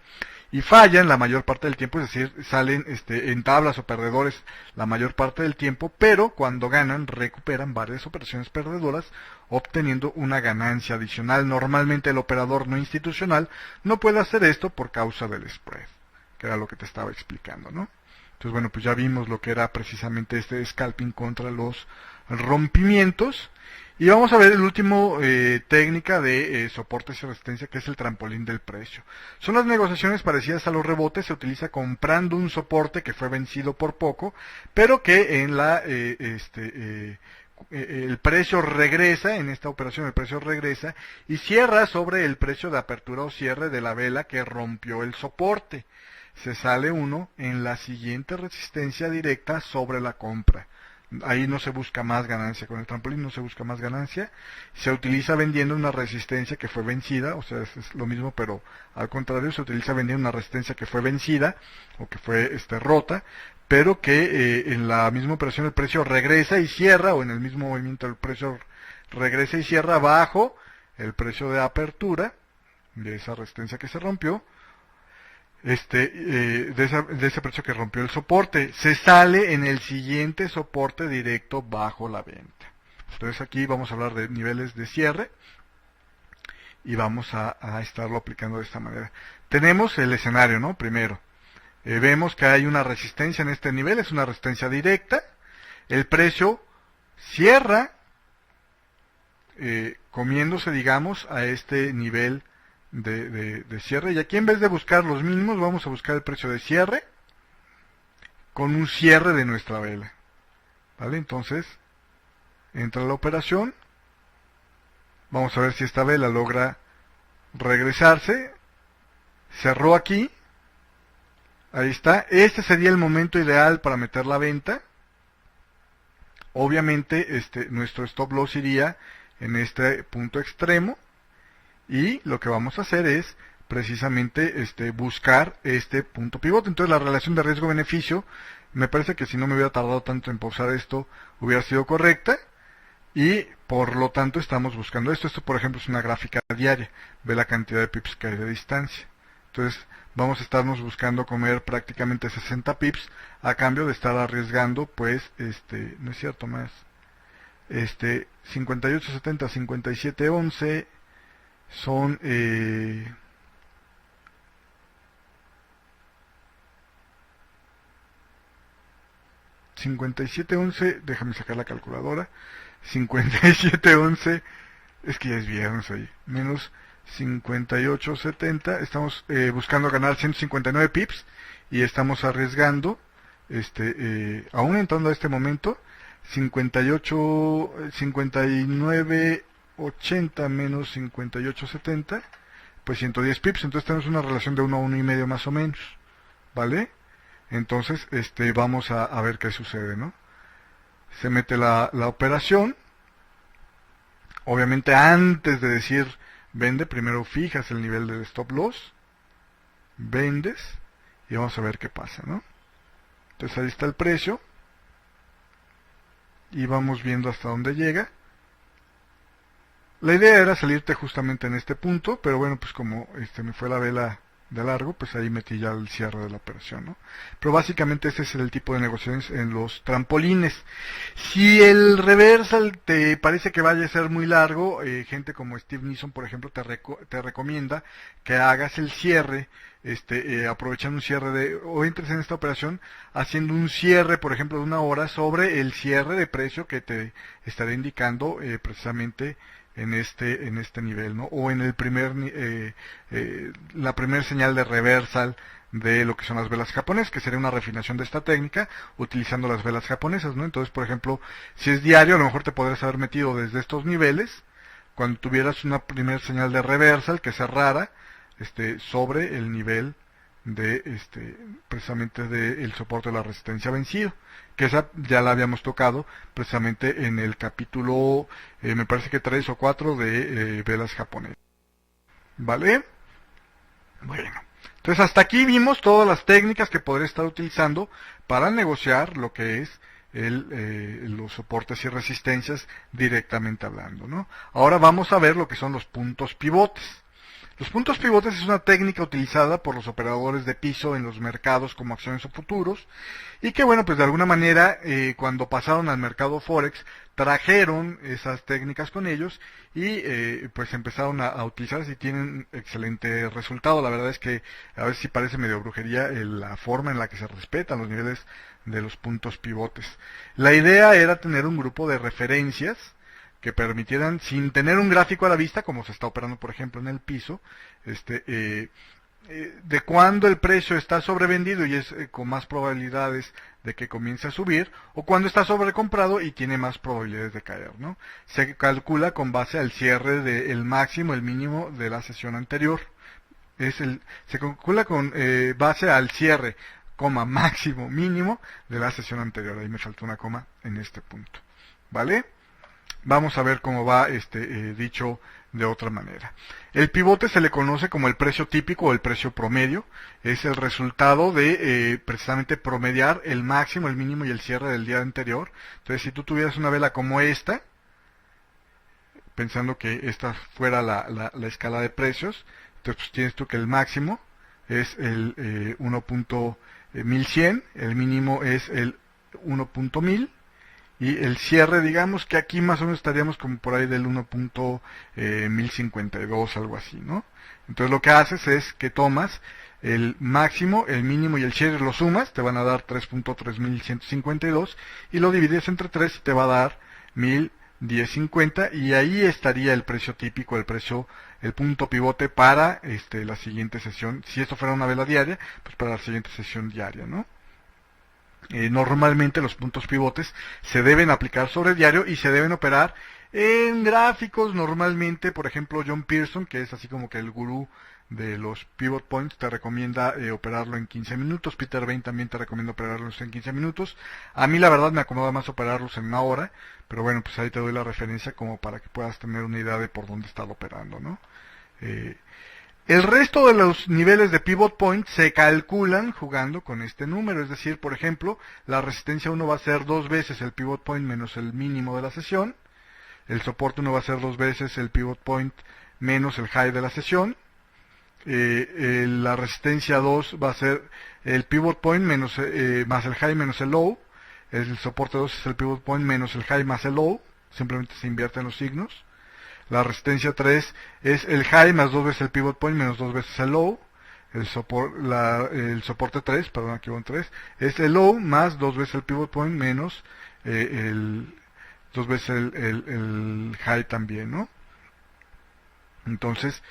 y fallan la mayor parte del tiempo, es decir, salen en tablas o perdedores la mayor parte del tiempo, pero cuando ganan recuperan varias operaciones perdedoras, obteniendo una ganancia adicional. Normalmente el operador no institucional no puede hacer esto por causa del spread, que era lo que te estaba explicando, ¿no? Entonces, bueno, pues ya vimos lo que era precisamente este scalping contra los rompimientos. Y vamos a ver el último técnica de soportes y resistencia, que es el trampolín del precio. Son las negociaciones parecidas a los rebotes, se utiliza comprando un soporte que fue vencido por poco, pero que en el precio regresa, en esta operación el precio regresa y cierra sobre el precio de apertura o cierre de la vela que rompió el soporte. Se sale uno en la siguiente resistencia directa sobre la compra. Ahí no se busca más ganancia, con el trampolín no se busca más ganancia, se utiliza vendiendo una resistencia que fue vencida, o sea, es lo mismo, pero al contrario, se utiliza vendiendo una resistencia que fue vencida, o que fue rota, pero que en la misma operación el precio regresa y cierra, o en el mismo movimiento el precio regresa y cierra bajo el precio de apertura, de esa resistencia que se rompió, de ese precio que rompió el soporte, se sale en el siguiente soporte directo bajo la venta. Entonces aquí vamos a hablar de niveles de cierre y vamos a estarlo aplicando de esta manera. Tenemos el escenario, ¿no? Primero, vemos que hay una resistencia en este nivel, es una resistencia directa, el precio cierra comiéndose, digamos, a este nivel de cierre, y aquí en vez de buscar los mínimos vamos a buscar el precio de cierre con un cierre de nuestra vela, ¿vale? Entonces entra la operación, vamos a ver si esta vela logra regresarse, cerró aquí, ahí está, este sería el momento ideal para meter la venta. Obviamente nuestro stop loss iría en este punto extremo. Y lo que vamos a hacer es precisamente buscar este punto pivote. Entonces la relación de riesgo-beneficio, me parece que si no me hubiera tardado tanto en pausar esto, hubiera sido correcta. Y por lo tanto estamos buscando esto. Esto por ejemplo es una gráfica diaria. Ve la cantidad de pips que hay de distancia. Entonces vamos a estarnos buscando comer prácticamente 60 pips a cambio de estar arriesgando, pues, no es cierto más. 58.70, 57.11... son 57.11, déjame sacar la calculadora, 57.11, es que ya es viernes ahí, menos 58.70, estamos buscando ganar 159 pips y estamos arriesgando, aún entrando a este momento, 59.80 menos 58.70, pues 110 pips, entonces tenemos una relación de 1 a 1,5 más o menos, ¿vale? Entonces, vamos a ver qué sucede, ¿no? Se mete la operación, obviamente antes de decir vende, primero fijas el nivel del stop loss, vendes, y vamos a ver qué pasa, ¿no? Entonces ahí está el precio, y vamos viendo hasta dónde llega. La idea era salirte justamente en este punto, pero bueno, pues como me fue la vela de largo, pues ahí metí ya el cierre de la operación, ¿no? Pero básicamente este es el tipo de negociaciones en los trampolines. Si el reversal te parece que vaya a ser muy largo, gente como Steve Nissen, por ejemplo, te recomienda que hagas el cierre, aprovechando un cierre o entres en esta operación haciendo un cierre, por ejemplo, de 1 hora sobre el cierre de precio que te estaré indicando precisamente en este nivel, ¿no? O en el la primer señal de reversal de lo que son las velas japonesas, que sería una refinación de esta técnica utilizando las velas japonesas, ¿no? Entonces, por ejemplo, si es diario, a lo mejor te podrías haber metido desde estos niveles, cuando tuvieras una primer señal de reversal que cerrara sobre el nivel de precisamente del soporte de la resistencia vencido, que esa ya la habíamos tocado precisamente en el capítulo me parece que 3 o 4 de velas japonesas, ¿vale? Bueno, entonces hasta aquí vimos todas las técnicas que podré estar utilizando para negociar lo que es los soportes y resistencias directamente hablando, ¿no? Ahora vamos a ver lo que son los puntos pivotes. Los puntos pivotes es una técnica utilizada por los operadores de piso en los mercados como acciones o futuros y que bueno, pues de alguna manera cuando pasaron al mercado Forex trajeron esas técnicas con ellos y pues empezaron a utilizarlas y tienen excelente resultado. La verdad es que a veces sí parece medio brujería la forma en la que se respetan los niveles de los puntos pivotes. La idea era tener un grupo de referencias que permitieran, sin tener un gráfico a la vista, como se está operando por ejemplo en el piso, de cuando el precio está sobrevendido y es con más probabilidades de que comience a subir, o cuando está sobrecomprado y tiene más probabilidades de caer, ¿no? Se calcula con base al cierre del máximo, el mínimo de la sesión anterior. Se calcula con base al cierre, coma, máximo, mínimo de la sesión anterior. Ahí me faltó una coma en este punto, ¿vale? Vamos a ver cómo va dicho de otra manera. El pivote se le conoce como el precio típico o el precio promedio. Es el resultado de precisamente promediar el máximo, el mínimo y el cierre del día anterior. Entonces, si tú tuvieras una vela como esta, pensando que esta fuera la escala de precios, entonces pues, tienes tú que el máximo es el 1.1100, el mínimo es el 1.1000, y el cierre, digamos que aquí más o menos estaríamos como por ahí del 1.1052, algo así, ¿no? Entonces lo que haces es que tomas el máximo, el mínimo y el cierre, lo sumas, te van a dar 3.3152 y lo divides entre 3 y te va a dar 1.1050 y ahí estaría el precio típico, el punto pivote para la siguiente sesión. Si esto fuera una vela diaria, pues para la siguiente sesión diaria, ¿no? Normalmente los puntos pivotes se deben aplicar sobre diario y se deben operar en gráficos. Normalmente, por ejemplo, John Pearson, que es así como que el gurú de los pivot points, te recomienda operarlo en 15 minutos. Peter Bain también te recomienda operarlos en 15 minutos. A mí la verdad me acomoda más operarlos en una hora, pero bueno, pues ahí te doy la referencia como para que puedas tener una idea de por dónde estar operando, ¿no? El resto de los niveles de pivot point se calculan jugando con este número, es decir, por ejemplo, la resistencia 1 va a ser 2 veces el pivot point menos el mínimo de la sesión, el soporte 1 va a ser 2 veces el pivot point menos el high de la sesión, la resistencia 2 va a ser el pivot point menos, más el high menos el low, el soporte 2 es el pivot point menos el high más el low, simplemente se invierten los signos. La resistencia 3 es el high más 2 veces el pivot point menos 2 veces el low. El soporte 3, perdón, aquí van 3, es el low más 2 veces el pivot point menos 2 veces el high también, ¿no? Entonces,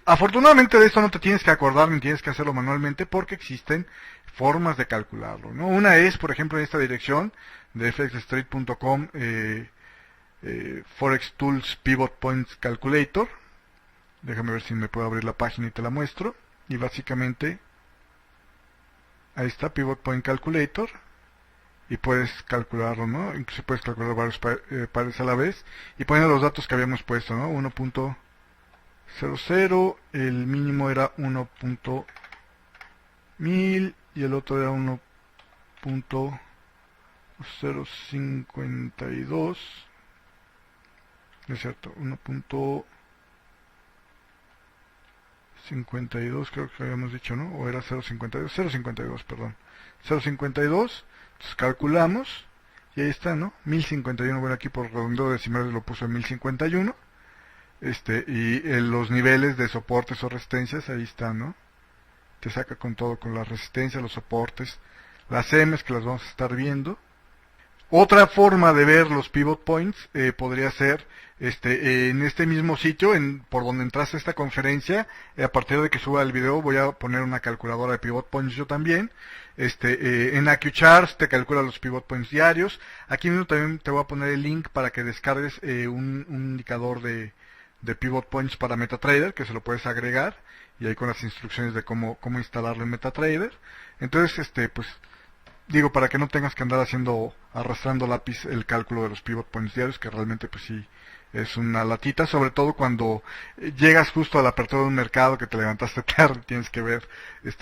afortunadamente de esto no te tienes que acordar ni tienes que hacerlo manualmente porque existen formas de calcularlo, ¿no? Una es, por ejemplo, en esta dirección de fxstreet.com, Forex Tools Pivot Points Calculator. Déjame ver si me puedo abrir la página y te la muestro. Y básicamente ahí está Pivot Point Calculator y puedes calcularlo, ¿no? Incluso puedes calcular varios pares a la vez y poner los datos que habíamos puesto, ¿no? 1.00, el mínimo era 1.1000 y el otro era 1.052. Es cierto, 1.52 creo que habíamos dicho, ¿no? O era 0.52, 0.52, perdón. 0.52, entonces calculamos, y ahí está, ¿no? 1051, bueno, aquí por redondeo decimales lo puso en 1051. Y los niveles de soportes o resistencias, ahí están, ¿no? Te saca con todo, con las resistencias, los soportes, las M's que las vamos a estar viendo. Otra forma de ver los pivot points podría ser en este mismo sitio, por donde entraste a esta conferencia. A partir de que suba el video voy a poner una calculadora de pivot points yo también. En AccuCharts te calcula los pivot points diarios. Aquí mismo también te voy a poner el link para que descargues un indicador de pivot points para MetaTrader, que se lo puedes agregar, y ahí con las instrucciones de cómo instalarlo en MetaTrader. Entonces, pues digo, para que no tengas que andar arrastrando lápiz el cálculo de los pivot points diarios, que realmente pues sí es una latita, sobre todo cuando llegas justo a la apertura de un mercado que te levantaste tarde, tienes que ver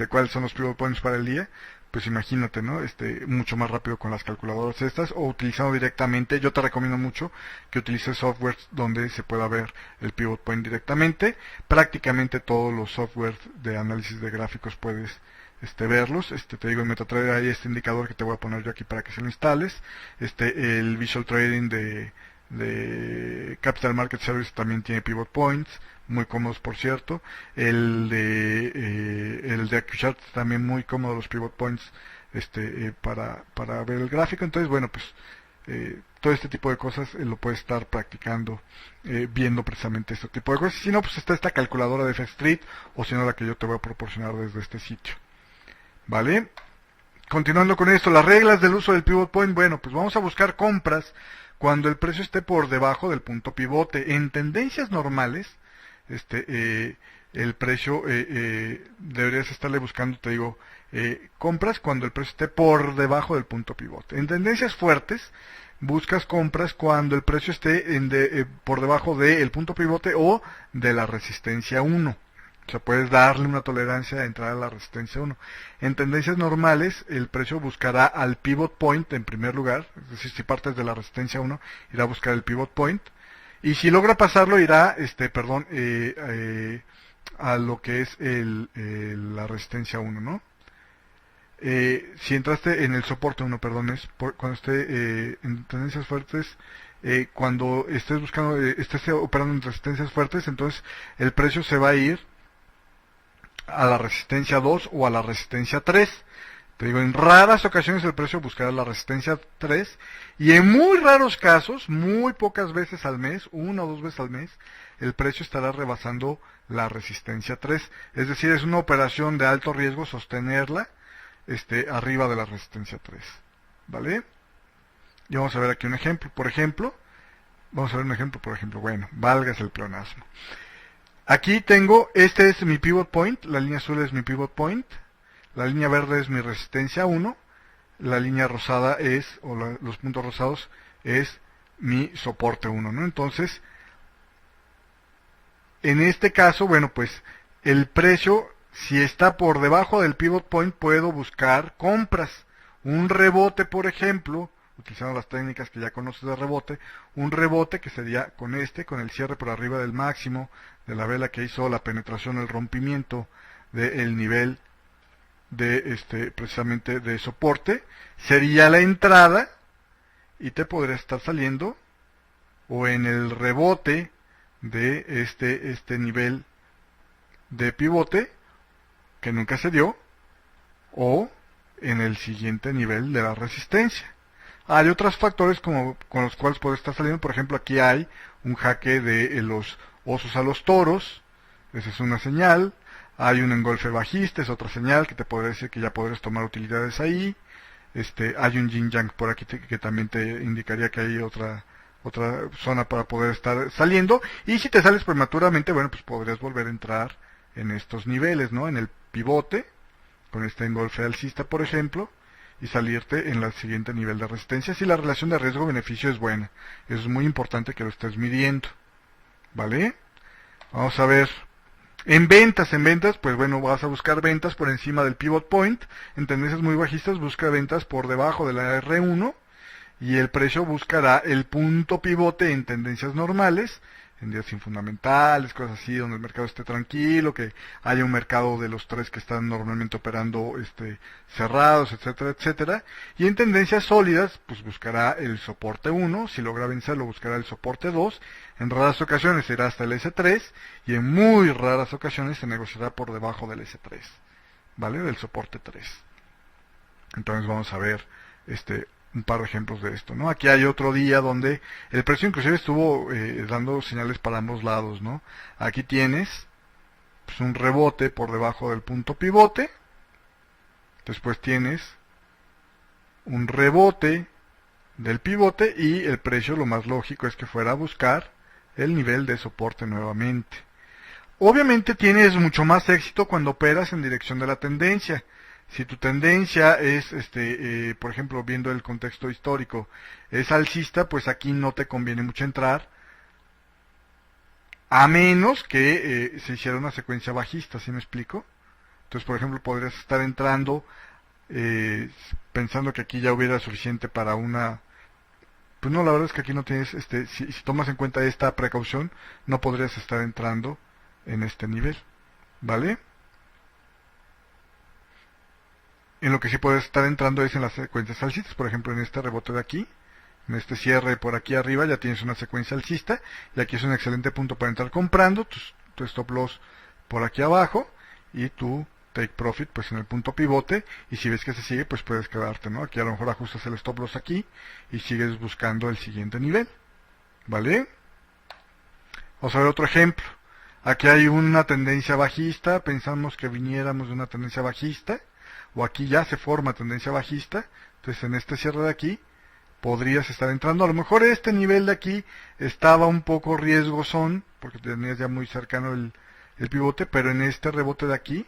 cuáles son los pivot points para el día, pues imagínate, ¿no? Mucho más rápido con las calculadoras estas, o utilizando directamente. Yo te recomiendo mucho que utilices softwares donde se pueda ver el pivot point directamente. Prácticamente todos los softwares de análisis de gráficos puedes verlos. Te digo, en MetaTrader hay este indicador que te voy a poner yo aquí para que se lo instales. El Visual Trading de Capital Market Service también tiene pivot points, muy cómodos por cierto. El de AccuChart también muy cómodo, los pivot points para ver el gráfico. Entonces, bueno, pues todo este tipo de cosas lo puedes estar practicando viendo precisamente este tipo de cosas. Si no, pues está esta calculadora de FStreet, o si no, la que yo te voy a proporcionar desde este sitio. ¿Vale? Continuando con esto, las reglas del uso del pivot point. Bueno, pues vamos a buscar compras cuando el precio esté por debajo del punto pivote. En tendencias normales, el precio deberías estarle buscando, te digo, compras cuando el precio esté por debajo del punto pivote. En tendencias fuertes, buscas compras cuando el precio esté por debajo del punto pivote o de la resistencia 1. O sea, puedes darle una tolerancia a entrar a la resistencia 1. En tendencias normales, el precio buscará al pivot point en primer lugar. Es decir, si partes de la resistencia 1, irá a buscar el pivot point. Y si logra pasarlo, irá, a lo que es la resistencia 1, ¿no? Si entraste en el soporte 1, cuando esté en tendencias fuertes, cuando estés buscando, estés operando en resistencias fuertes, entonces el precio se va a ir a la resistencia 2 o a la resistencia 3. Te digo, en raras ocasiones el precio buscará la resistencia 3, y en muy raros casos, muy pocas veces al mes, 1 o 2 veces al mes, el precio estará rebasando la resistencia 3. Es decir, es una operación de alto riesgo sostenerla arriba de la resistencia 3. ¿Vale? Y vamos a ver aquí un ejemplo. Por ejemplo, bueno, válgase el pleonasmo. Aquí tengo, este es mi pivot point, la línea azul es mi pivot point, la línea verde es mi resistencia 1, la línea rosada los puntos rosados es mi soporte 1, ¿no? Entonces, en este caso, bueno, pues el precio, si está por debajo del pivot point, puedo buscar compras. Un rebote, por ejemplo, utilizando las técnicas que ya conoces de rebote, un rebote que sería con el cierre por arriba del máximo de la vela que hizo la penetración, el rompimiento del nivel precisamente de soporte, sería la entrada, y te podría estar saliendo o en el rebote de este nivel de pivote que nunca se dio, o en el siguiente nivel de la resistencia. Hay otros factores con los cuales puede estar saliendo. Por ejemplo, aquí hay un jaque de los osos a los toros, esa es una señal. Hay un engolfe bajista, es otra señal que te podría decir que ya podrías tomar utilidades ahí. Hay un yin yang por aquí que también te indicaría que hay otra zona para poder estar saliendo. Y si te sales prematuramente, bueno, pues podrías volver a entrar en estos niveles, ¿no? En el pivote, con este engolfe alcista, por ejemplo, y salirte en el siguiente nivel de resistencia si la relación de riesgo-beneficio es buena. Eso es muy importante que lo estés midiendo. ¿Vale? Vamos a ver. En ventas, pues bueno, vas a buscar ventas por encima del pivot point. En tendencias muy bajistas, busca ventas por debajo de la R1. Y el precio buscará el punto pivote en tendencias normales, en días sin fundamentales, cosas así, donde el mercado esté tranquilo, que haya un mercado de los tres que están normalmente operando cerrados, etcétera, etcétera. Y en tendencias sólidas, pues buscará el soporte 1, si logra vencerlo buscará el soporte 2, en raras ocasiones irá hasta el S3, y en muy raras ocasiones se negociará por debajo del S3, ¿vale? Del soporte 3. Entonces vamos a ver un par de ejemplos de esto, ¿no? Aquí hay otro día donde el precio inclusive estuvo dando señales para ambos lados, ¿no? Aquí tienes pues, un rebote por debajo del punto pivote, después tienes un rebote del pivote, y el precio lo más lógico es que fuera a buscar el nivel de soporte nuevamente. Obviamente tienes mucho más éxito cuando operas en dirección de la tendencia. Si tu tendencia es, por ejemplo, viendo el contexto histórico, es alcista, pues aquí no te conviene mucho entrar, a menos que se hiciera una secuencia bajista, ¿sí me explico? Entonces, por ejemplo, podrías estar entrando pensando que aquí ya hubiera suficiente para una... Pues no, la verdad es que aquí no tienes, si tomas en cuenta esta precaución, no podrías estar entrando en este nivel, ¿vale? En lo que sí puedes estar entrando es en las secuencias alcistas, por ejemplo en este rebote de aquí, en este cierre por aquí arriba ya tienes una secuencia alcista, y aquí es un excelente punto para entrar comprando, tu stop loss por aquí abajo, y tu take profit pues en el punto pivote, y si ves que se sigue pues puedes quedarte, ¿no? Aquí a lo mejor ajustas el stop loss aquí, y sigues buscando el siguiente nivel, ¿vale? Vamos a ver otro ejemplo. Aquí hay una tendencia bajista, pensamos que viniéramos de una tendencia bajista, o aquí ya se forma tendencia bajista, entonces en este cierre de aquí podrías estar entrando. A lo mejor este nivel de aquí estaba un poco riesgosón, porque tenías ya muy cercano el pivote, pero en este rebote de aquí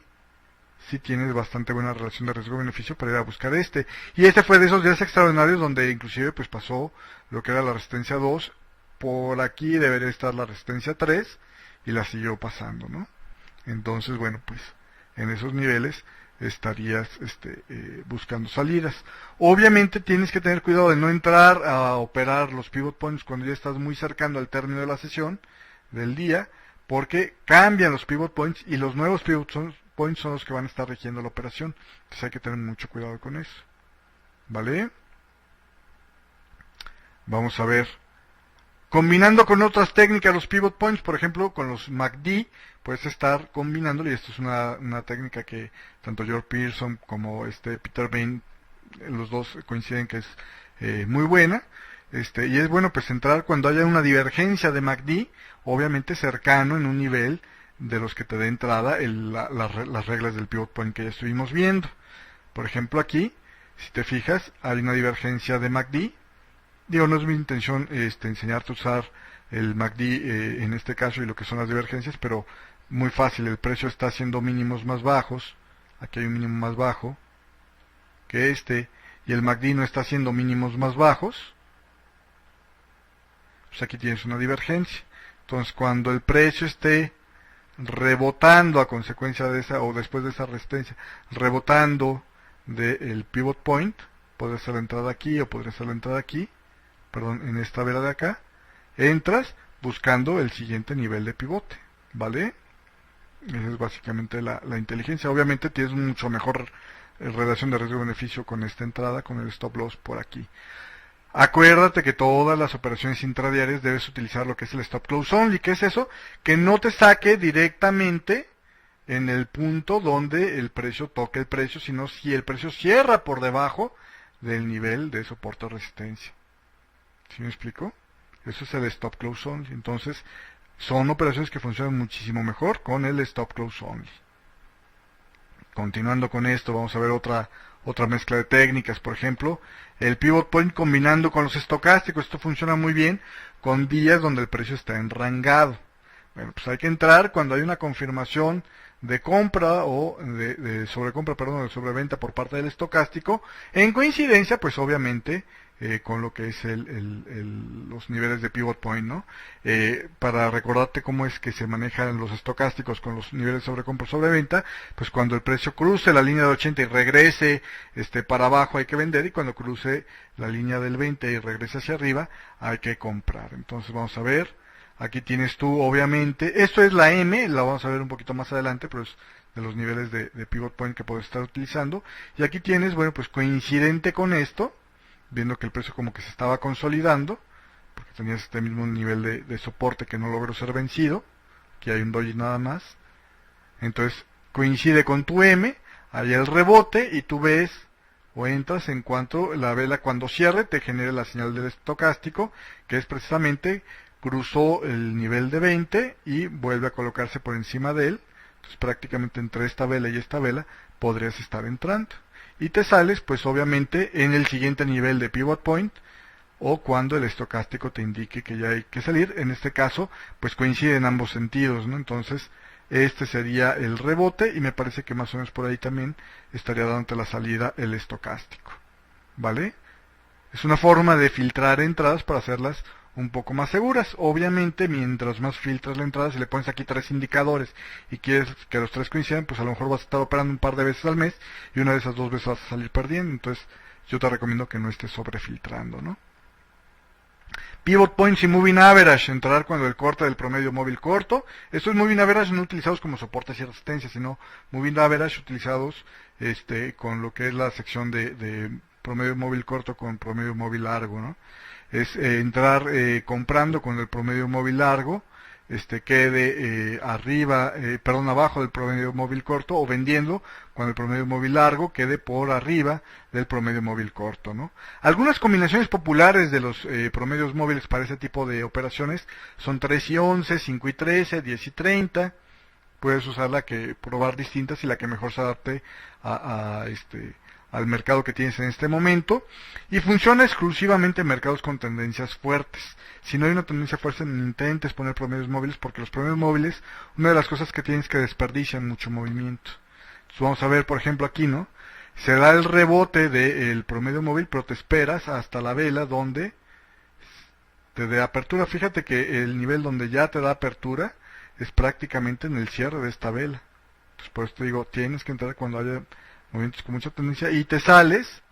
sí tienes bastante buena relación de riesgo-beneficio para ir a buscar este. Y este fue de esos días extraordinarios donde inclusive pues pasó lo que era la resistencia 2, por aquí debería estar la resistencia 3 y la siguió pasando, ¿no? Entonces, bueno, pues en esos niveles estarías buscando salidas. Obviamente tienes que tener cuidado de no entrar a operar los pivot points cuando ya estás muy cercano al término de la sesión del día, porque cambian los pivot points y los nuevos pivot points son los que van a estar rigiendo la operación. Entonces hay que tener mucho cuidado con eso, ¿vale? Vamos a ver. Combinando con otras técnicas los pivot points, por ejemplo con los MACD, puedes estar combinándolo, y esto es una técnica que tanto George Pearson como Peter Bain, los dos coinciden que es muy buena, y es bueno pues entrar cuando haya una divergencia de MACD, obviamente cercano en un nivel de los que te dé entrada las reglas del pivot point que ya estuvimos viendo. Por ejemplo aquí, si te fijas, hay una divergencia de MACD. Digo, no es mi intención enseñarte a usar el MACD en este caso y lo que son las divergencias, pero muy fácil, el precio está haciendo mínimos más bajos, aquí hay un mínimo más bajo que y el MACD no está haciendo mínimos más bajos, pues aquí tienes una divergencia. Entonces cuando el precio esté rebotando a consecuencia de esa, o después de esa resistencia, rebotando del pivot point, podría ser la entrada aquí o podría ser la entrada aquí, en esta vela de acá, entras buscando el siguiente nivel de pivote, ¿vale? Esa es básicamente la inteligencia. Obviamente tienes mucho mejor relación de riesgo-beneficio con esta entrada, con el stop loss por aquí. Acuérdate que todas las operaciones intradiarias debes utilizar lo que es el stop close only. ¿Qué es eso? Que no te saque directamente en el punto donde el precio toque el precio, sino si el precio cierra por debajo del nivel de soporte o resistencia. ¿Sí me explico? Eso es el stop close only. Entonces, son operaciones que funcionan muchísimo mejor con el stop close only. Continuando con esto, vamos a ver otra mezcla de técnicas. Por ejemplo, el pivot point combinando con los estocásticos. Esto funciona muy bien con días donde el precio está enrangado. Bueno, pues hay que entrar cuando hay una confirmación de compra o de sobrecompra, perdón, de sobreventa por parte del estocástico, en coincidencia, pues obviamente, con lo que es los niveles de pivot point, ¿no? Para recordarte cómo es que se manejan los estocásticos con los niveles de sobrecompra o sobreventa, pues cuando el precio cruce la línea de 80 y regrese para abajo hay que vender, y cuando cruce la línea del 20 y regrese hacia arriba hay que comprar. Entonces vamos a ver, aquí tienes tú obviamente, esto es la M, la vamos a ver un poquito más adelante, pero es de los niveles de pivot point que puedes estar utilizando, y aquí tienes, bueno, pues coincidente con esto, viendo que el precio como que se estaba consolidando, porque tenías este mismo nivel de soporte que no logró ser vencido, aquí hay un doji nada más, entonces coincide con tu M, hay el rebote y tú ves o entras en cuanto la vela cuando cierre te genere la señal del estocástico, que es precisamente cruzó el nivel de 20 y vuelve a colocarse por encima de él, entonces prácticamente entre esta vela y esta vela podrías estar entrando. Y te sales, pues obviamente, en el siguiente nivel de pivot point, o cuando el estocástico te indique que ya hay que salir. En este caso, pues coincide en ambos sentidos, ¿no? Entonces, este sería el rebote, y me parece que más o menos por ahí también estaría dándote la salida el estocástico, ¿vale? Es una forma de filtrar entradas para hacerlas un poco más seguras. Obviamente, mientras más filtras la entrada, si le pones aquí 3 indicadores y quieres que los 3 coincidan, pues a lo mejor vas a estar operando un par de veces al mes y una de esas 2 veces vas a salir perdiendo. Entonces, yo te recomiendo que no estés sobrefiltrando, ¿no? Pivot Points y Moving Average, entrar cuando el corte del promedio móvil corto. Estos Moving Average no utilizados como soportes y resistencia, sino Moving Average utilizados con lo que es la sección de promedio móvil corto con promedio móvil largo, ¿no? Es entrar comprando con el promedio móvil largo, quede abajo del promedio móvil corto, o vendiendo cuando el promedio móvil largo quede por arriba del promedio móvil corto, ¿no? Algunas combinaciones populares de los promedios móviles para este tipo de operaciones son 3 y 11, 5 y 13, 10 y 30. Puedes usar probar distintas y la que mejor se adapte al mercado que tienes en este momento, y funciona exclusivamente en mercados con tendencias fuertes. Si no hay una tendencia fuerte, no intentes poner promedios móviles, porque los promedios móviles, una de las cosas que tienes, que desperdician mucho movimiento. Entonces vamos a ver, por ejemplo, aquí, ¿no? Se da el rebote del promedio móvil, pero te esperas hasta la vela donde te dé apertura. Fíjate que el nivel donde ya te da apertura es prácticamente en el cierre de esta vela. Entonces por eso te digo, tienes que entrar cuando haya movimientos con mucha tendencia, y te sales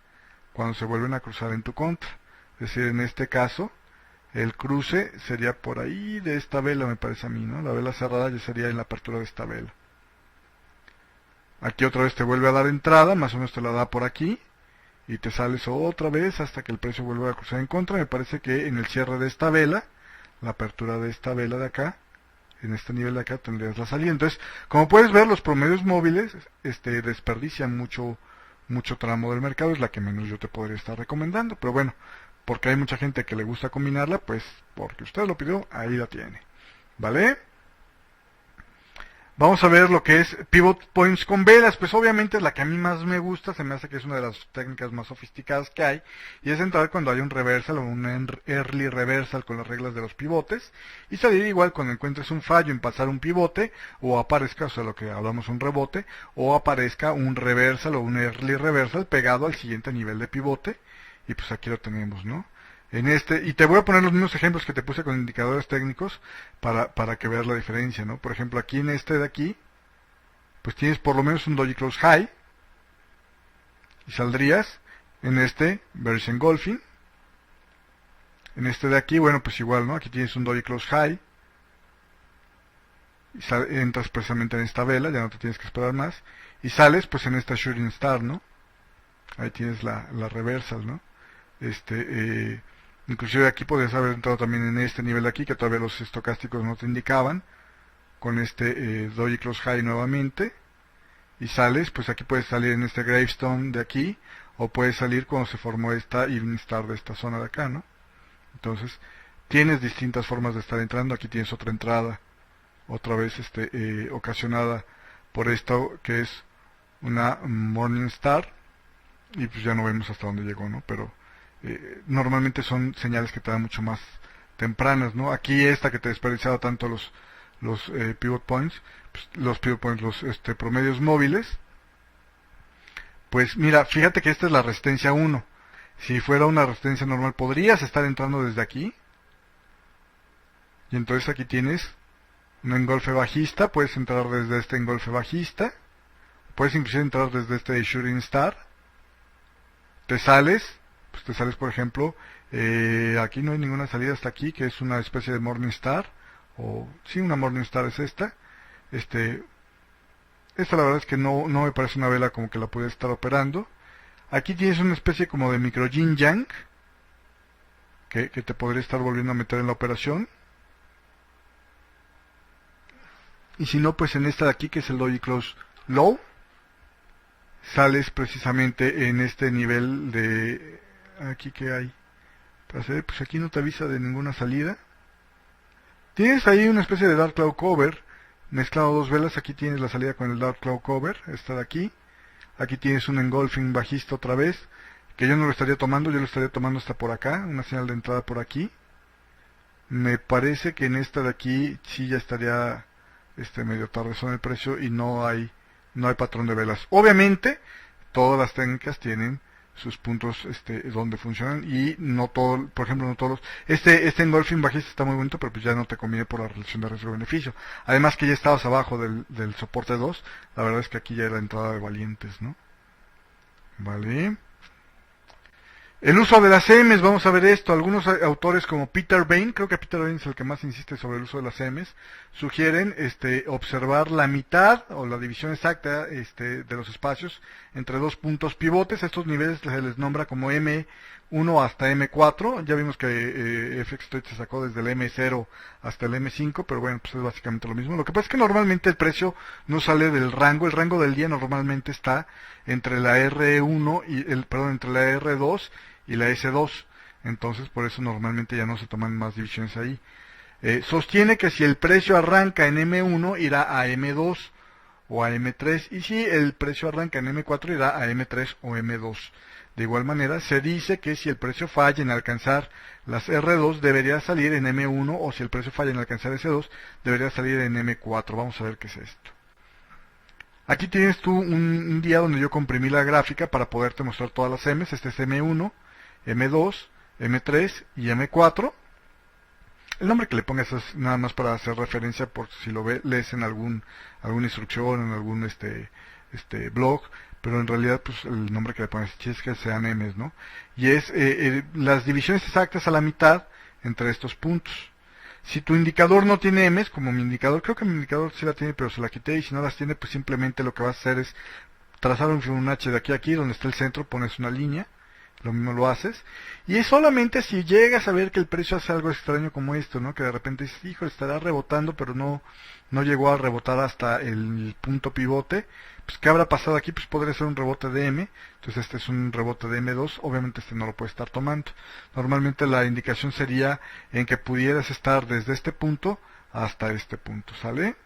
cuando se vuelven a cruzar en tu contra. Es decir, en este caso, el cruce sería por ahí de esta vela, me parece a mí, ¿no? La vela cerrada ya sería en la apertura de esta vela. Aquí otra vez te vuelve a dar entrada, más o menos te la da por aquí, y te sales otra vez hasta que el precio vuelva a cruzar en contra. Me parece que en el cierre de esta vela, la apertura de esta vela de acá, en este nivel de acá tendrías la salida. Entonces, como puedes ver, los promedios móviles desperdician mucho tramo del mercado. Es la que menos yo te podría estar recomendando, pero bueno, porque hay mucha gente que le gusta combinarla, pues porque usted lo pidió, ahí la tiene, ¿vale? Vamos a ver lo que es Pivot Points con velas. Pues obviamente es la que a mí más me gusta, se me hace que es una de las técnicas más sofisticadas que hay, y es entrar cuando hay un reversal o un early reversal con las reglas de los pivotes, y salir igual cuando encuentres un fallo en pasar un pivote, o aparezca, o sea, lo que hablamos, un rebote, o aparezca un reversal o un early reversal pegado al siguiente nivel de pivote, y pues aquí lo tenemos, ¿no? Y te voy a poner los mismos ejemplos que te puse con indicadores técnicos para que veas la diferencia, ¿no? Por ejemplo, aquí en este de aquí, pues tienes por lo menos un doji close high, y saldrías en este bearish engulfing. En este de aquí, bueno, pues igual, ¿no? Aquí tienes un doji close high, y entras precisamente en esta vela, ya no te tienes que esperar más, y sales pues en esta shooting star, ¿no? Ahí tienes la reversal, ¿no? Inclusive aquí podrías haber entrado también en este nivel de aquí, que todavía los estocásticos no te indicaban, con doji close high nuevamente, y sales, pues aquí puedes salir en este gravestone de aquí, o puedes salir cuando se formó esta evening star de esta zona de acá, ¿no? Entonces, tienes distintas formas de estar entrando. Aquí tienes otra entrada, otra vez ocasionada por esto que es una morning star, y pues ya no vemos hasta dónde llegó, ¿no? Pero normalmente son señales que te dan mucho más tempranas, ¿no? Aquí esta que te desperdiciaba tanto los pivot points, pues, los promedios móviles, pues mira, fíjate que esta es la resistencia 1. Si fuera una resistencia normal, podrías estar entrando desde aquí, y entonces aquí tienes un engolfe bajista. Puedes entrar desde este engolfe bajista, puedes inclusive entrar desde este shooting star, te sales por ejemplo, aquí no hay ninguna salida hasta aquí, que es una especie de morning star, o sí, una morning star es esta. Esta la verdad es que no me parece una vela como que la puedes estar operando. Aquí tienes una especie como de micro yin yang, que te podría estar volviendo a meter en la operación. Y si no, pues en esta de aquí, que es el doji close low, sales precisamente en este nivel de... Aquí que hay, pues aquí no te avisa de ninguna salida. Tienes ahí una especie de dark cloud cover, mezclado dos velas. Aquí tienes la salida con el dark cloud cover, esta de aquí. Aquí tienes un engulfing bajista otra vez, que yo no lo estaría tomando, yo lo estaría tomando hasta por acá, una señal de entrada por aquí. Me parece que en esta de aquí sí ya estaría medio tardezón el precio, y no hay patrón de velas. Obviamente, todas las técnicas tienen sus puntos donde funcionan, y no todo, por ejemplo, no todos este engulfing bajista está muy bonito, pero pues ya no te conviene por la relación de riesgo-beneficio. Además que ya estabas abajo del soporte 2, la verdad es que aquí ya era entrada de valientes, ¿no? Vale. El uso de las CMs, vamos a ver esto. Algunos autores como Peter Bain, creo que Peter Bain es el que más insiste sobre el uso de las CMs, sugieren observar la mitad o la división exacta de los espacios entre dos puntos pivotes. Estos niveles se les nombra como M1 hasta M4. Ya vimos que FX Trade se sacó desde el M0 hasta el M5, pero bueno, pues es básicamente lo mismo. Lo que pasa es que normalmente el precio no sale del rango. El rango del día normalmente está entre la R1 y entre la R2 y la S2. Entonces, por eso normalmente ya no se toman más divisiones ahí. Sostiene que si el precio arranca en M1 irá a M2 o a M3, y si el precio arranca en M4 irá a M3 o M2. De igual manera, se dice que si el precio falla en alcanzar las R2 debería salir en M1, o si el precio falla en alcanzar S2 debería salir en M4. Vamos a ver qué es esto. Aquí tienes tú un día donde yo comprimí la gráfica para poderte mostrar todas las M's. Este es M1, M2, M3 y M4. El nombre que le pongas es nada más para hacer referencia por si lo lees en alguna instrucción, en algún blog, pero en realidad pues el nombre que le pones es que sean M's, ¿no? Y es las divisiones exactas a la mitad entre estos puntos. Si tu indicador no tiene M's, como mi indicador, creo que mi indicador sí la tiene, pero se la quité, y si no las tiene, pues simplemente lo que vas a hacer es trazar un Fibonacci de aquí a aquí, donde está el centro, pones una línea, lo mismo lo haces, y es solamente si llegas a ver que el precio hace algo extraño como esto, ¿no? Que de repente dices, hijo, estará rebotando, pero no llegó a rebotar hasta el punto pivote. Pues, ¿qué habrá pasado aquí? Pues podría ser un rebote de M. Entonces este es un rebote de M2. Obviamente no lo puede estar tomando. Normalmente la indicación sería en que pudieras estar desde este punto hasta este punto, ¿sale?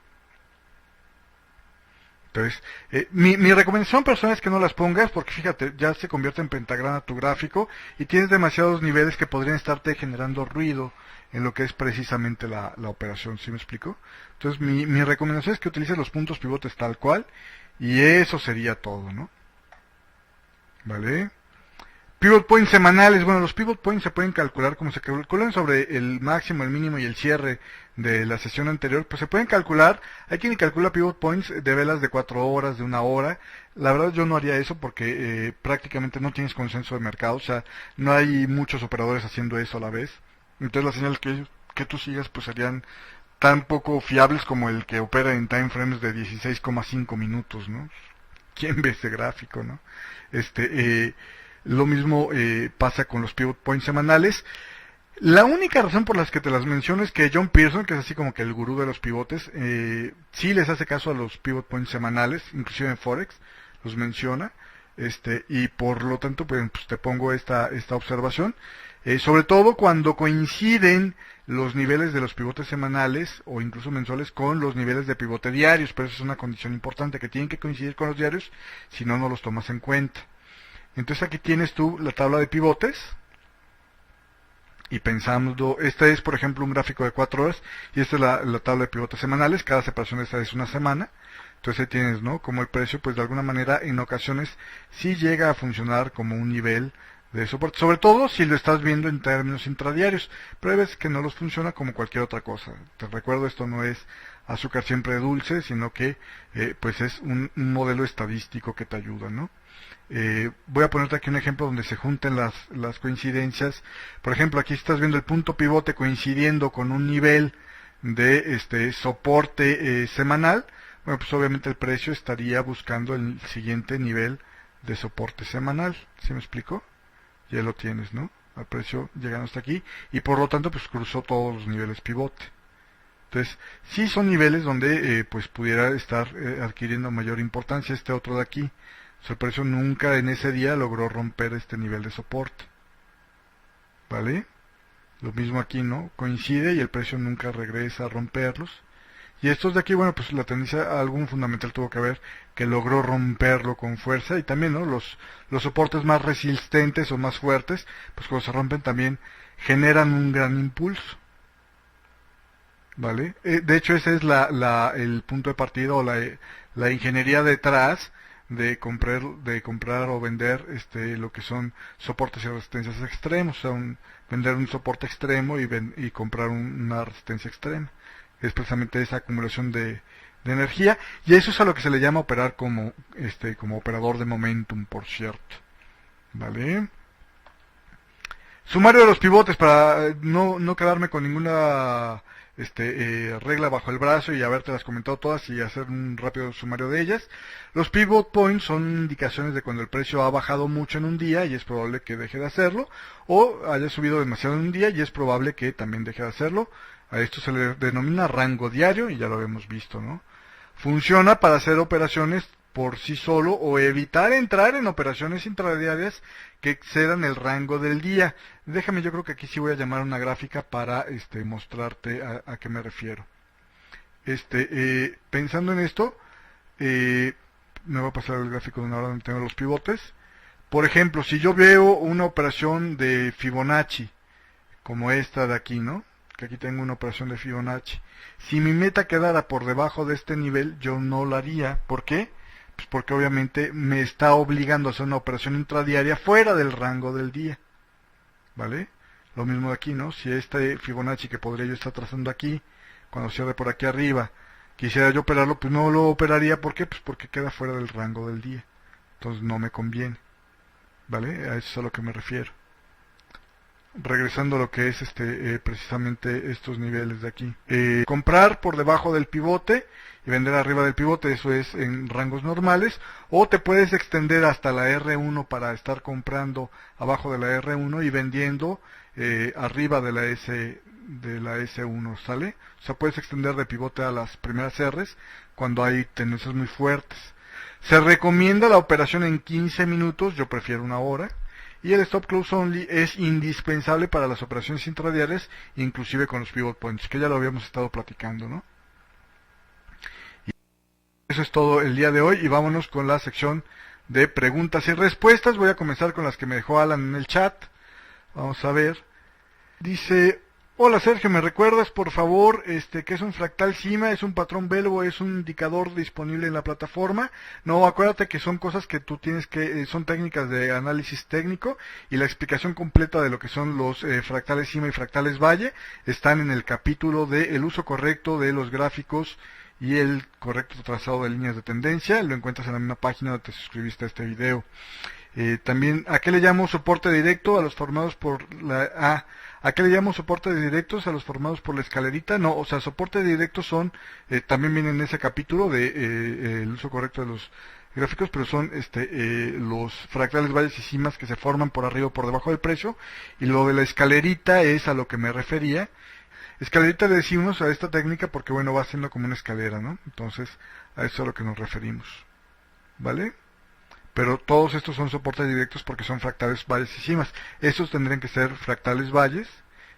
Entonces, mi recomendación personal es que no las pongas, porque fíjate, ya se convierte en pentagrama tu gráfico y tienes demasiados niveles que podrían estarte generando ruido en lo que es precisamente la operación, ¿sí me explico? Entonces mi recomendación es que utilices los puntos pivotes tal cual, y eso sería todo, ¿no? ¿Vale? Pivot points semanales. Bueno, los pivot points se pueden calcular como se calculan sobre el máximo, el mínimo y el cierre de la sesión anterior. Pues se pueden calcular. Hay quien calcula pivot points de velas de 4 horas, de 1 hora. La verdad yo no haría eso porque prácticamente no tienes consenso de mercado. O sea, no hay muchos operadores haciendo eso a la vez. Entonces las señales que tú sigas pues serían tan poco fiables como el que opera en time frames de 16,5 minutos, ¿no? ¿Quién ve ese gráfico, no? Lo mismo pasa con los pivot points semanales. La única razón por las que te las menciono es que John Pearson, que es así como que el gurú de los pivotes, sí les hace caso a los pivot points semanales, inclusive en Forex, los menciona, y por lo tanto pues te pongo esta observación, sobre todo cuando coinciden los niveles de los pivotes semanales o incluso mensuales con los niveles de pivote diarios, pero eso es una condición importante, que tienen que coincidir con los diarios, si no, no los tomas en cuenta. Entonces aquí tienes tú la tabla de pivotes, y pensando, este es por ejemplo un gráfico de 4 horas, y esta es la tabla de pivotes semanales, cada separación de esta es una semana. Entonces ahí tienes, ¿no? Como el precio, pues de alguna manera en ocasiones sí llega a funcionar como un nivel de soporte, sobre todo si lo estás viendo en términos intradiarios, pero hay veces que no los funciona como cualquier otra cosa. Te recuerdo, esto no es azúcar siempre dulce, sino que pues es un modelo estadístico que te ayuda, ¿no? Voy a ponerte aquí un ejemplo donde se junten las coincidencias. Por ejemplo, aquí estás viendo el punto pivote coincidiendo con un nivel de soporte semanal. Bueno, pues obviamente el precio estaría buscando el siguiente nivel de soporte semanal. ¿Sí me explico? Ya lo tienes, ¿no? El precio llegando hasta aquí, y por lo tanto pues cruzó todos los niveles pivote. Entonces, sí son niveles donde pues pudiera estar adquiriendo mayor importancia. Este otro de aquí, o sea, el precio nunca en ese día logró romper este nivel de soporte, ¿vale? Lo mismo aquí, ¿no? Coincide y el precio nunca regresa a romperlos. Y estos de aquí, bueno, pues la tendencia, algún fundamental tuvo que ver, que logró romperlo con fuerza. Y también, ¿no? Los soportes más resistentes o más fuertes, pues cuando se rompen también generan un gran impulso, ¿vale? De hecho, ese es el punto de partida o la ingeniería detrás de comprar o vender lo que son soportes y resistencias extremos, o sea, vender un soporte extremo y comprar una resistencia extrema. Es precisamente esa acumulación de energía, y eso es a lo que se le llama operar como operador de momentum, por cierto. ¿Vale? Sumario de los pivotes, para no quedarme con ninguna regla bajo el brazo y habértelas comentado todas y hacer un rápido sumario de ellas. Los pivot points son indicaciones de cuando el precio ha bajado mucho en un día y es probable que deje de hacerlo, o haya subido demasiado en un día y es probable que también deje de hacerlo. A esto se le denomina rango diario y ya lo habíamos visto, ¿no? Funciona para hacer operaciones por sí solo o evitar entrar en operaciones intradiarias que excedan el rango del día. Déjame, yo creo que aquí sí voy a llamar una gráfica para mostrarte a qué me refiero. Pensando en esto, me voy a pasar el gráfico de una hora donde tengo los pivotes. Por ejemplo, si yo veo una operación de Fibonacci, como esta de aquí, ¿no? Que aquí tengo una operación de Fibonacci. Si mi meta quedara por debajo de este nivel, yo no la haría. ¿Por qué? Pues porque obviamente me está obligando a hacer una operación intradiaria fuera del rango del día. ¿Vale? Lo mismo de aquí, ¿no? Si este Fibonacci que podría yo estar trazando aquí, cuando cierre por aquí arriba, quisiera yo operarlo, pues no lo operaría. ¿Por qué? Pues porque queda fuera del rango del día. Entonces no me conviene. ¿Vale? A eso es a lo que me refiero. Regresando a lo que es precisamente estos niveles de aquí. Comprar por debajo del pivote y vender arriba del pivote, eso es en rangos normales, o te puedes extender hasta la R1 para estar comprando abajo de la R1 y vendiendo arriba de la S1, ¿sale? O sea, puedes extender de pivote a las primeras Rs cuando hay tendencias muy fuertes. Se recomienda la operación en 15 minutos, yo prefiero una hora. Y el stop close only es indispensable para las operaciones intradiarias, inclusive con los pivot points, que ya lo habíamos estado platicando, ¿no? Y eso es todo el día de hoy, y vámonos con la sección de preguntas y respuestas. Voy a comenzar con las que me dejó Alan en el chat. Vamos a ver. Dice: hola Sergio, ¿me recuerdas por favor qué es un fractal Sigma? ¿Es un patrón Bell, es un indicador disponible en la plataforma? No, acuérdate que son cosas que tú tienes que, son técnicas de análisis técnico, y la explicación completa de lo que son los fractales Sigma y fractales Valle están en el capítulo de el uso correcto de los gráficos y el correcto trazado de líneas de tendencia. Lo encuentras en la misma página donde te suscribiste a este video. También, ¿a qué le llamo soporte directo? A los formados por la... ¿A qué le llamo soporte directos? A los formados por la escalerita. No, o sea, soporte directos son, también viene en ese capítulo de el uso correcto de los gráficos, pero son los fractales valles y cimas que se forman por arriba o por debajo del precio. Y lo de la escalerita es a lo que me refería. Escalerita le decimos a esta técnica porque, bueno, va siendo como una escalera, ¿no? Entonces, a eso es a lo que nos referimos. ¿Vale? Pero todos estos son soportes directos porque son fractales valles y cimas. Estos tendrían que ser fractales valles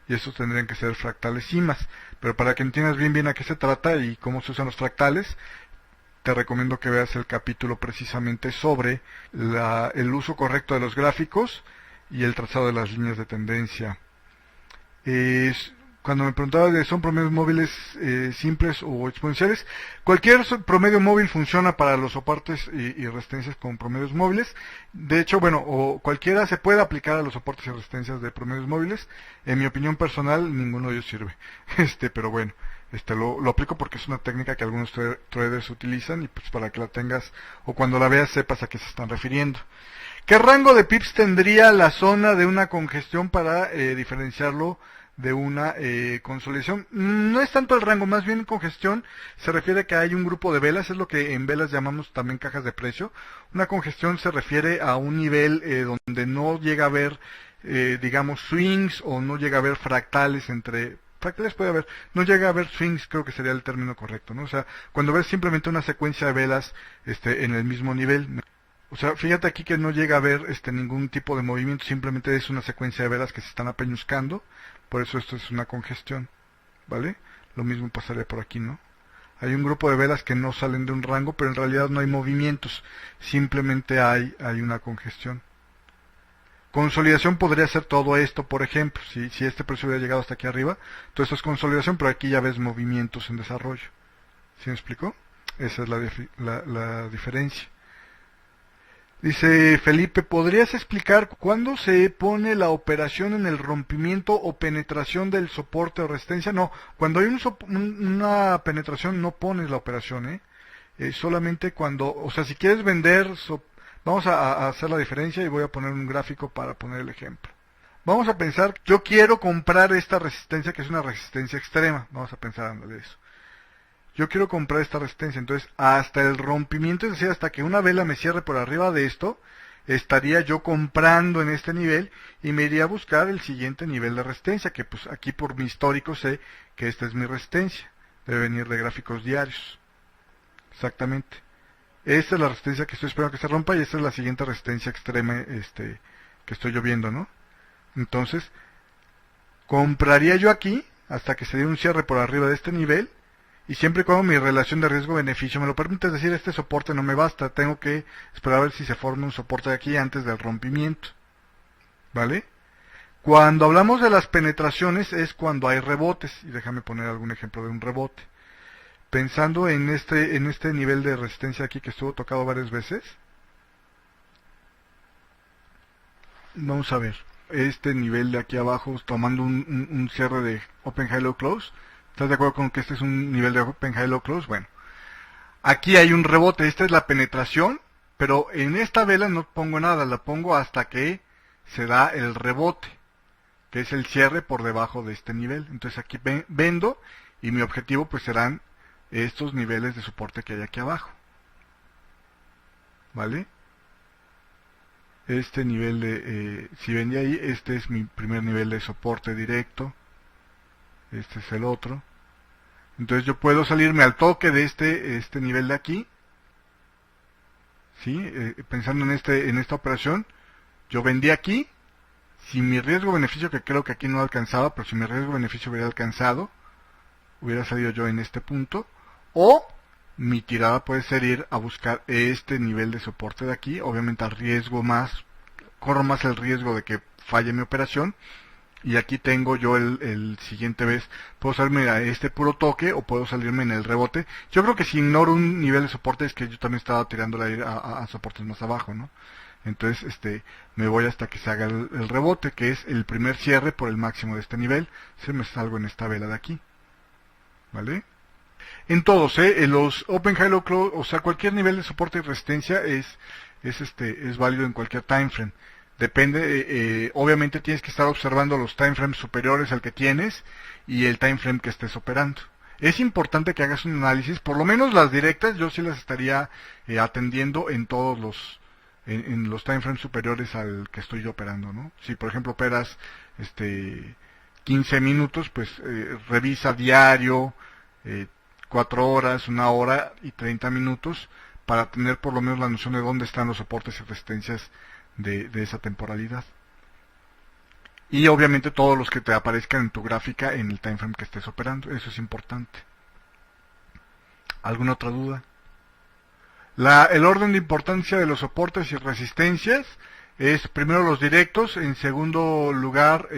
y estos tendrían que ser fractales cimas. Pero para que entiendas bien a qué se trata y cómo se usan los fractales, te recomiendo que veas el capítulo precisamente sobre el uso correcto de los gráficos y el trazado de las líneas de tendencia. Cuando me preguntaba de son promedios móviles simples o exponenciales, cualquier promedio móvil funciona para los soportes y resistencias con promedios móviles. De hecho, bueno, o cualquiera se puede aplicar a los soportes y resistencias de promedios móviles. En mi opinión personal, ninguno de ellos sirve. Pero bueno, lo aplico porque es una técnica que algunos traders utilizan, y pues para que la tengas o cuando la veas sepas a qué se están refiriendo. ¿Qué rango de pips tendría la zona de una congestión para diferenciarlo de una consolidación? No es tanto el rango, más bien congestión se refiere a que hay un grupo de velas, es lo que en velas llamamos también cajas de precio. Una congestión se refiere a un nivel donde no llega a haber, digamos, swings, o no llega a haber fractales entre... Fractales puede haber, no llega a haber swings, creo que sería el término correcto, ¿no? O sea, cuando ves simplemente una secuencia de velas en el mismo nivel. O sea, fíjate aquí que no llega a haber ningún tipo de movimiento, simplemente es una secuencia de velas que se están apeñuscando. Por eso esto es una congestión, ¿vale? Lo mismo pasaría por aquí, ¿no? Hay un grupo de velas que no salen de un rango, pero en realidad no hay movimientos, simplemente hay una congestión. Consolidación podría ser todo esto, por ejemplo, si este precio hubiera llegado hasta aquí arriba, todo esto es consolidación, pero aquí ya ves movimientos en desarrollo. ¿Sí me explicó? Esa es la diferencia. Dice Felipe, ¿podrías explicar cuándo se pone la operación en el rompimiento o penetración del soporte o resistencia? No, cuando hay una penetración no pones la operación, solamente cuando, o sea, si quieres vender, vamos a hacer la diferencia y voy a poner un gráfico para poner el ejemplo. Vamos a pensar, yo quiero comprar esta resistencia que es una resistencia extrema, vamos a pensar de eso. Yo quiero comprar esta resistencia, entonces hasta el rompimiento, es decir, hasta que una vela me cierre por arriba de esto, estaría yo comprando en este nivel y me iría a buscar el siguiente nivel de resistencia, que pues aquí por mi histórico sé que esta es mi resistencia, debe venir de gráficos diarios. Exactamente. Esta es la resistencia que estoy esperando que se rompa y esta es la siguiente resistencia extrema que estoy yo viendo, ¿no? Entonces, compraría yo aquí hasta que se dé un cierre por arriba de este nivel. Y siempre y cuando mi relación de riesgo-beneficio me lo permite, es decir, este soporte no me basta, tengo que esperar a ver si se forma un soporte de aquí antes del rompimiento. ¿Vale? Cuando hablamos de las penetraciones es cuando hay rebotes, y déjame poner algún ejemplo de un rebote. Pensando en este nivel de resistencia aquí que estuvo tocado varias veces. Vamos a ver, este nivel de aquí abajo, tomando un cierre de Open High Low Close. ¿Estás de acuerdo con que este es un nivel de Open High Low Close? Bueno, aquí hay un rebote, esta es la penetración, pero en esta vela no pongo nada, la pongo hasta que se da el rebote, que es el cierre por debajo de este nivel. Entonces aquí vendo y mi objetivo pues serán estos niveles de soporte que hay aquí abajo. ¿Vale? Este nivel de, si vendí ahí, este es mi primer nivel de soporte directo. Este es el otro. Entonces yo puedo salirme al toque de este nivel de aquí. ¿Sí? Pensando en esta operación, yo vendí aquí. Si mi riesgo-beneficio, que creo que aquí no alcanzaba, pero si mi riesgo-beneficio hubiera alcanzado, hubiera salido yo en este punto. O mi tirada puede ser ir a buscar este nivel de soporte de aquí. Obviamente corro más el riesgo de que falle mi operación. Y aquí tengo yo el siguiente vez, puedo salirme a este puro toque o puedo salirme en el rebote. Yo creo que si ignoro un nivel de soporte es que yo también estaba tirando a soportes más abajo, ¿no? Entonces, me voy hasta que se haga el rebote, que es el primer cierre por el máximo de este nivel. Se me salgo en esta vela de aquí. ¿Vale? En todos, en los Open High Low Close, o sea, cualquier nivel de soporte y resistencia es válido en cualquier time frame. Depende, obviamente tienes que estar observando los time frames superiores al que tienes y el time frame que estés operando. Es importante que hagas un análisis, por lo menos las directas yo sí las estaría atendiendo en todos en los time frames superiores al que estoy yo operando, ¿no? Si por ejemplo operas 15 minutos, pues revisa diario 4 horas, 1 hora y 30 minutos para tener por lo menos la noción de dónde están los soportes y resistencias de esa temporalidad. Y obviamente todos los que te aparezcan en tu gráfica en el time frame que estés operando, eso es importante. ¿Alguna otra duda? El orden de importancia de los soportes y resistencias es primero los directos, en segundo lugar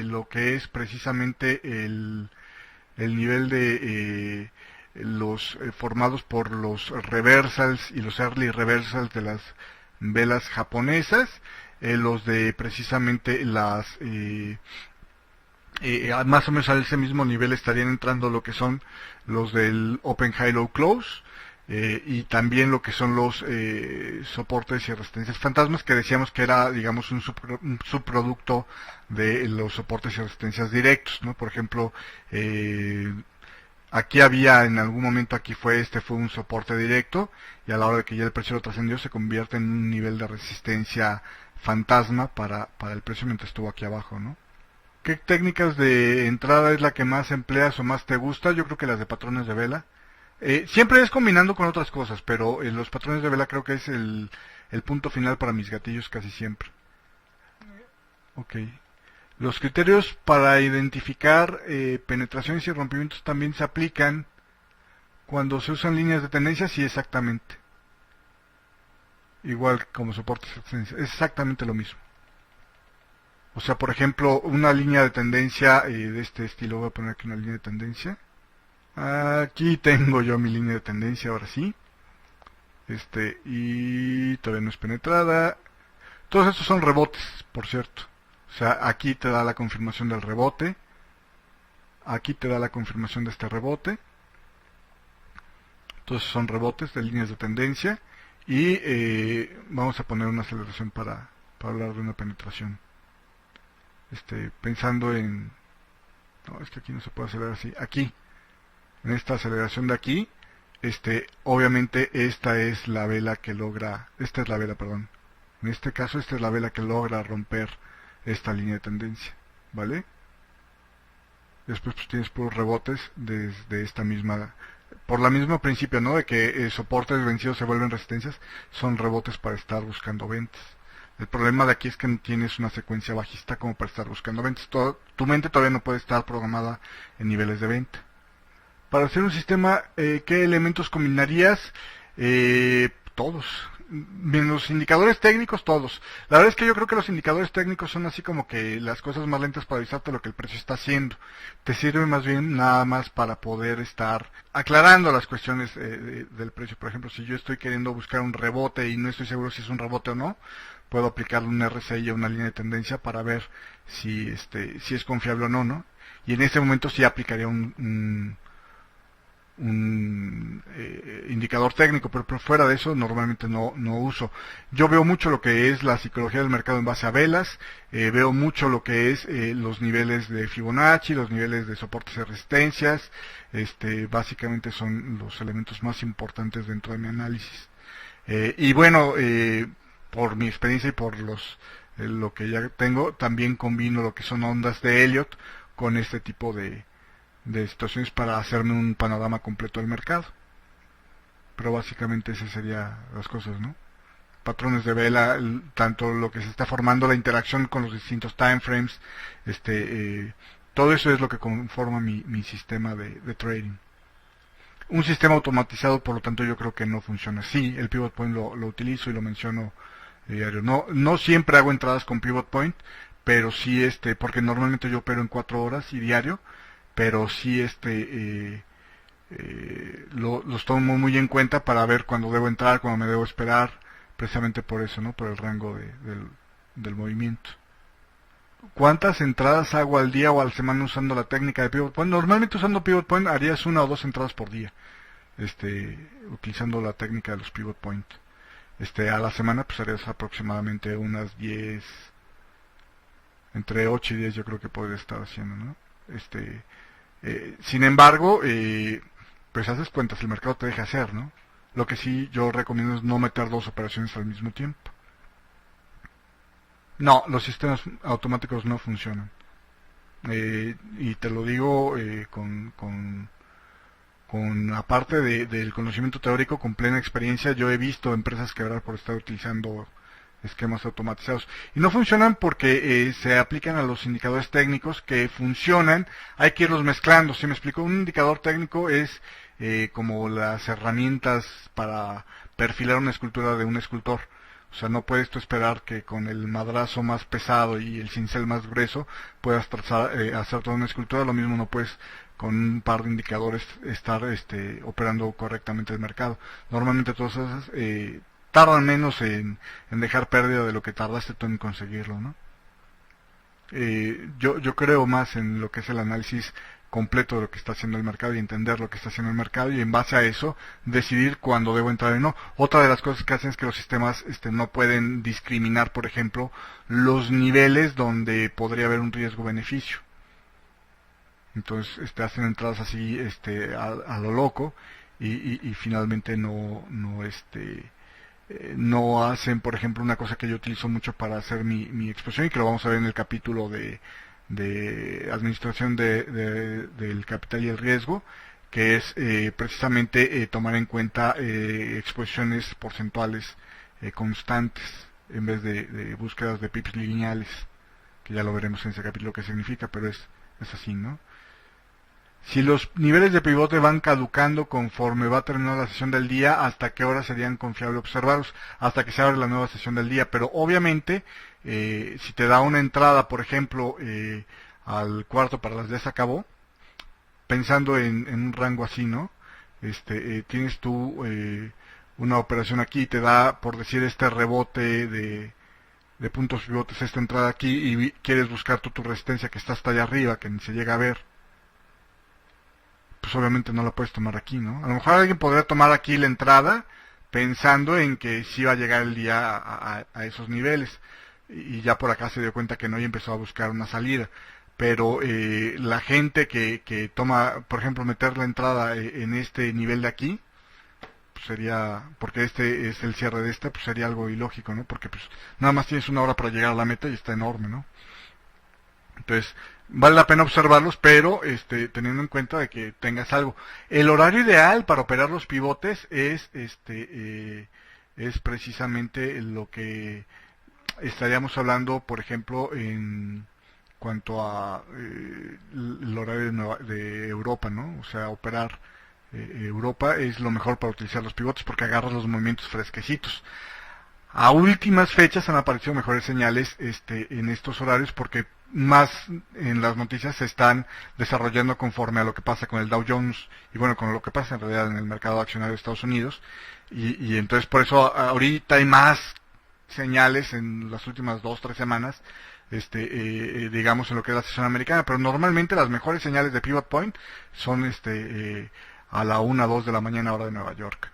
lo que es precisamente el nivel de los formados por los reversals y los early reversals de las velas japonesas, los de precisamente las más o menos a ese mismo nivel estarían entrando lo que son los del Open High Low Close y también lo que son los soportes y resistencias fantasmas, que decíamos que era, digamos, un subproducto de los soportes y resistencias directos, ¿no? Por ejemplo, aquí había en algún momento, aquí fue un soporte directo, y a la hora de que ya el precio lo trascendió se convierte en un nivel de resistencia fantasma para el precio mientras estuvo aquí abajo, ¿no? ¿Qué técnicas de entrada es la que más empleas o más te gusta? Yo creo que las de patrones de vela. Siempre es combinando con otras cosas, pero los patrones de vela creo que es el punto final para mis gatillos casi siempre. Ok. Los criterios para identificar penetraciones y rompimientos también se aplican cuando se usan líneas de tendencia, sí, exactamente. Igual como soportes, es exactamente lo mismo. O sea, por ejemplo, una línea de tendencia de este estilo, voy a poner aquí una línea de tendencia. Aquí tengo yo mi línea de tendencia, ahora sí. y todavía no es penetrada. Todos estos son rebotes, por cierto. O sea, aquí te da la confirmación del rebote, aquí te da la confirmación de este rebote. Todos son rebotes de líneas de tendencia. Y vamos a poner una aceleración para hablar de una penetración. Pensando en... No, es que aquí no se puede acelerar así. Aquí, en esta aceleración de aquí, obviamente esta es la vela que logra... Esta es la vela, perdón. En este caso, esta es la vela que logra romper esta línea de tendencia, ¿vale? Después pues tienes puros rebotes desde esta misma... Por la mismo principio, ¿no? De que soportes vencidos se vuelven resistencias, son rebotes para estar buscando ventas. El problema de aquí es que no tienes una secuencia bajista como para estar buscando ventas. Tu mente todavía no puede estar programada en niveles de venta. Para hacer un sistema, ¿qué elementos combinarías? Todos. Bien, los indicadores técnicos, todos. La verdad es que yo creo que los indicadores técnicos son así como que las cosas más lentas para avisarte lo que el precio está haciendo. Te sirve más bien nada más para poder estar aclarando las cuestiones del precio. Por ejemplo, si yo estoy queriendo buscar un rebote y no estoy seguro si es un rebote o no, puedo aplicarle un RSI a una línea de tendencia para ver si es confiable o no, ¿no? Y en ese momento sí aplicaría un indicador técnico, pero por fuera de eso normalmente no uso. Yo veo mucho lo que es la psicología del mercado en base a velas, veo mucho lo que es los niveles de Fibonacci, los niveles de soportes y resistencias, básicamente son los elementos más importantes dentro de mi análisis. Y bueno, por mi experiencia y por lo que ya tengo, también combino lo que son ondas de Elliott con este tipo de situaciones para hacerme un panorama completo del mercado. Pero básicamente esas serían las cosas, ¿no? Patrones de vela, tanto lo que se está formando, la interacción con los distintos timeframes, todo eso es lo que conforma mi sistema de trading. Un sistema automatizado, por lo tanto, yo creo que no funciona. Sí, el pivot point lo utilizo y lo menciono diario. No siempre hago entradas con pivot point, pero sí, porque normalmente yo opero en 4 horas y diario, pero sí los tomo muy en cuenta para ver cuándo debo entrar, cuándo me debo esperar, precisamente por eso, ¿no? Por el rango del movimiento. ¿Cuántas entradas hago al día o a la semana usando la técnica de pivot point? Normalmente usando pivot point harías 1 o 2 entradas por día, utilizando la técnica de los pivot point. A la semana pues harías aproximadamente unas 10, entre 8 y 10 yo creo que podría estar haciendo, ¿no? Sin embargo, pues haces cuentas, el mercado te deja hacer, ¿no? Lo que sí yo recomiendo es no meter 2 operaciones al mismo tiempo. No, los sistemas automáticos no funcionan. Y te lo digo con aparte del conocimiento teórico, con plena experiencia. Yo he visto empresas quebrar por estar utilizando esquemas automatizados y no funcionan porque se aplican a los indicadores técnicos que funcionan. Hay que irlos mezclando. ¿Sí me explico? Un indicador técnico es como las herramientas para perfilar una escultura de un escultor. O sea, no puedes tú esperar que con el madrazo más pesado y el cincel más grueso puedas hacer toda una escultura. Lo mismo no puedes con un par de indicadores estar operando correctamente el mercado. Normalmente todas esas tardan menos en dejar pérdida de lo que tardaste tú en conseguirlo, ¿no? Yo creo más en lo que es el análisis completo de lo que está haciendo el mercado y entender lo que está haciendo el mercado y en base a eso decidir cuándo debo entrar y no. Otra de las cosas que hacen es que los sistemas no pueden discriminar, por ejemplo, los niveles donde podría haber un riesgo-beneficio. Entonces hacen entradas así a lo loco y finalmente no hacen, por ejemplo, una cosa que yo utilizo mucho para hacer mi exposición y que lo vamos a ver en el capítulo de administración del capital y el riesgo, que es precisamente tomar en cuenta exposiciones porcentuales constantes en vez de búsquedas de pips lineales, que ya lo veremos en ese capítulo qué significa, pero es así, ¿no? Si los niveles de pivote van caducando conforme va terminando la sesión del día, ¿hasta qué hora serían confiables observarlos? Hasta que se abre la nueva sesión del día. Pero obviamente, si te da una entrada, por ejemplo, al cuarto para las 10 se acabó, pensando en un rango así, ¿no? Tienes tú una operación aquí y te da, por decir, este rebote de puntos pivotes, esta entrada aquí, y quieres buscar tu resistencia que está hasta allá arriba, que ni se llega a ver, pues obviamente no la puedes tomar aquí, ¿no? A lo mejor alguien podría tomar aquí la entrada pensando en que sí va a llegar el día a esos niveles, y ya por acá se dio cuenta que no y empezó a buscar una salida. Pero la gente que toma, por ejemplo, meter la entrada en este nivel de aquí, pues sería, porque este es el cierre de pues sería algo ilógico, ¿no? Porque pues nada más tienes una hora para llegar a la meta y está enorme, ¿no? Entonces, vale la pena observarlos, pero teniendo en cuenta de que tengas algo. El horario ideal para operar los pivotes es precisamente lo que estaríamos hablando, por ejemplo, en cuanto a el horario de Europa, ¿no? O sea, operar Europa es lo mejor para utilizar los pivotes porque agarras los movimientos fresquecitos. A últimas fechas han aparecido mejores señales en estos horarios porque más en las noticias se están desarrollando conforme a lo que pasa con el Dow Jones y bueno, con lo que pasa en realidad en el mercado accionario de Estados Unidos y entonces por eso ahorita hay más señales en las últimas 2-3 semanas digamos en lo que es la sesión americana, pero normalmente las mejores señales de Pivot Point son a la 1-2 de la mañana hora de Nueva York.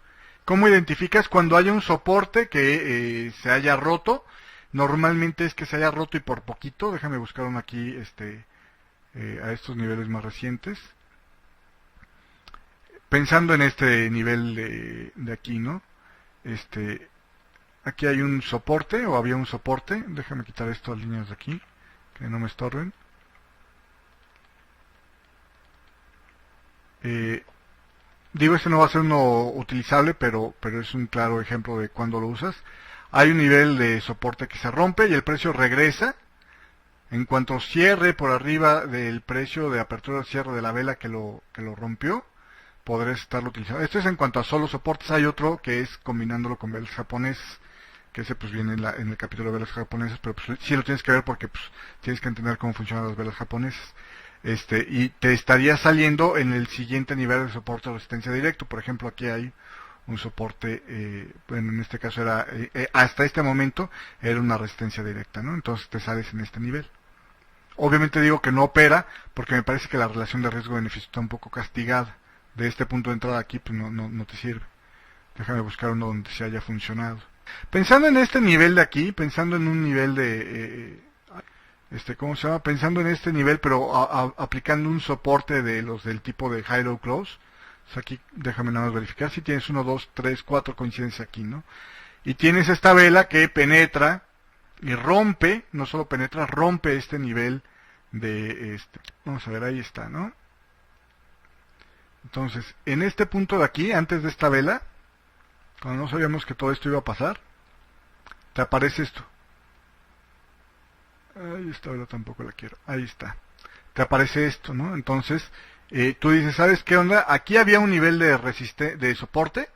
¿Cómo identificas cuando haya un soporte que se haya roto? Normalmente es que se haya roto y por poquito. Déjame buscar uno aquí a estos niveles más recientes. Pensando en este nivel de aquí, ¿no? Aquí hay un soporte, o había un soporte. Déjame quitar estas líneas de aquí, que no me estorben. Digo, este no va a ser uno utilizable, pero es un claro ejemplo de cuando lo usas. Hay un nivel de soporte que se rompe y el precio regresa. En cuanto cierre por arriba del precio de apertura al cierre de la vela que lo rompió, podrás estarlo utilizando. Esto es en cuanto a solo soportes. Hay otro que es combinándolo con velas japonesas, que ese pues viene en el capítulo de velas japonesas, pero pues sí lo tienes que ver porque pues tienes que entender cómo funcionan las velas japonesas. Y te estaría saliendo en el siguiente nivel de soporte o resistencia directo. Por ejemplo, aquí hay un soporte, bueno, en este caso era, hasta este momento, era una resistencia directa, ¿no? Entonces te sales en este nivel. Obviamente digo que no opera, porque me parece que la relación de riesgo-beneficio está un poco castigada. De este punto de entrada aquí, pues no te sirve. Déjame buscar uno donde se haya funcionado. Pensando en este nivel de aquí, pensando en un nivel de... ¿cómo se llama? Pensando en este nivel, pero aplicando un soporte de los del tipo de High Low Close. O sea, aquí déjame nada más verificar si tienes 1, 2, 3, 4 coincidencias aquí, ¿no? Y tienes esta vela que penetra y rompe, no solo penetra, rompe este nivel de vamos a ver, ahí está, ¿no? Entonces, en este punto de aquí, antes de esta vela, cuando no sabíamos que todo esto iba a pasar, te aparece esto. Ay, esta vela tampoco la quiero. Ahí está. Te aparece esto, ¿no? Entonces, tú dices, ¿sabes qué onda? Aquí había un nivel de soporte,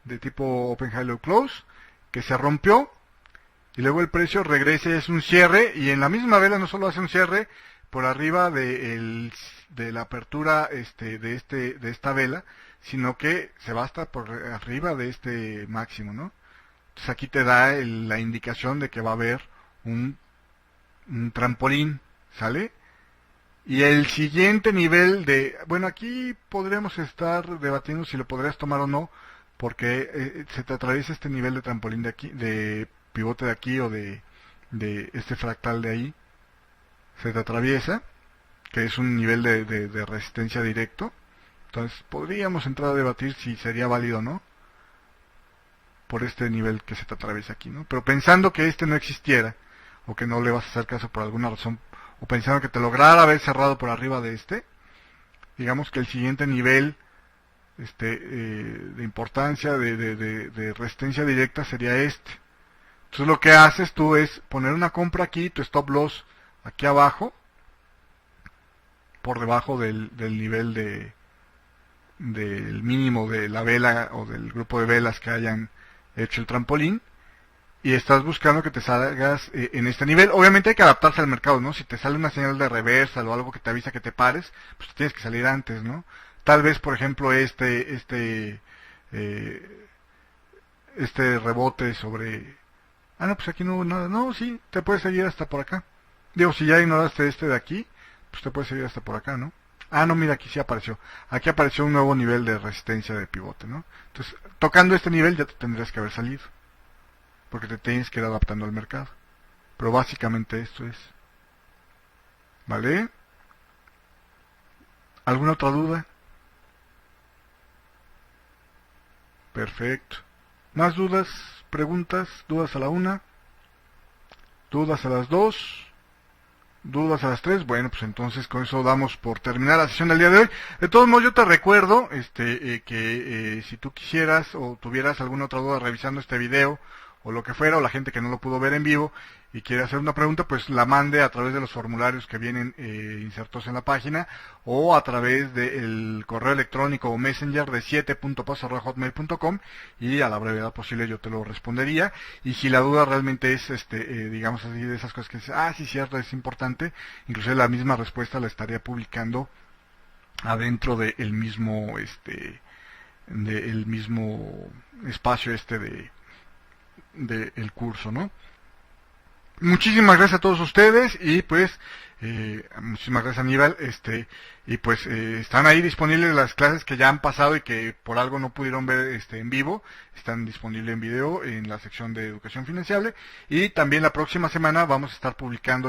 de tipo Open High Low Close, que se rompió, y luego el precio regresa y es un cierre, y en la misma vela no solo hace un cierre por arriba de la apertura de esta vela, sino que se va hasta por arriba de este máximo, ¿no? Entonces aquí te da la indicación de que va a haber un trampolín, ¿sale? Y el siguiente nivel bueno, aquí podríamos estar debatiendo si lo podrías tomar o no, porque se te atraviesa este nivel de trampolín de aquí, de pivote de aquí o de este fractal de ahí, se te atraviesa, que es un nivel de resistencia directo. Entonces podríamos entrar a debatir si sería válido o no, por este nivel que se te atraviesa aquí, ¿no? Pero pensando que no existiera, o que no le vas a hacer caso por alguna razón, o pensando que te lograra haber cerrado por arriba de digamos que el siguiente nivel de importancia de resistencia directa sería Entonces lo que haces tú es poner una compra aquí, tu stop loss aquí abajo, por debajo del nivel del mínimo de la vela o del grupo de velas que hayan hecho el trampolín, y estás buscando que te salgas en este nivel. Obviamente hay que adaptarse al mercado, ¿no? Si te sale una señal de reversal o algo que te avisa que te pares, pues tienes que salir antes, ¿no? Tal vez, por ejemplo, este rebote sobre... Ah, no, pues aquí no hubo nada. No, sí, te puedes seguir hasta por acá. Digo, si ya ignoraste este de aquí, pues te puedes seguir hasta por acá, ¿no? Ah, no, mira, aquí sí apareció. Aquí apareció un nuevo nivel de resistencia de pivote, ¿no? Entonces, tocando este nivel ya te tendrías que haber salido. Porque te tienes que ir adaptando al mercado. Pero básicamente esto es. ¿Vale? ¿Alguna otra duda? Perfecto. ¿Más dudas? ¿Preguntas? ¿Dudas a la 1? ¿Dudas a las 2? ¿Dudas a las 3? Bueno, pues entonces con eso damos por terminar la sesión del día de hoy. De todos modos, yo te recuerdo que si tú quisieras o tuvieras alguna otra duda revisando este video o lo que fuera, o la gente que no lo pudo ver en vivo y quiere hacer una pregunta, pues la mande a través de los formularios que vienen insertos en la página o a través del correo electrónico o messenger de 7.paz@hotmail.com y a la brevedad posible yo te lo respondería. Y si la duda realmente es, digamos así, de esas cosas que dices, sí, cierto, es importante, incluso la misma respuesta la estaría publicando adentro del mismo, del mismo espacio del curso, ¿no? Muchísimas gracias a todos ustedes y pues muchísimas gracias Aníbal, y pues están ahí disponibles las clases que ya han pasado y que por algo no pudieron ver en vivo, están disponibles en video en la sección de educación financiable y también la próxima semana vamos a estar publicando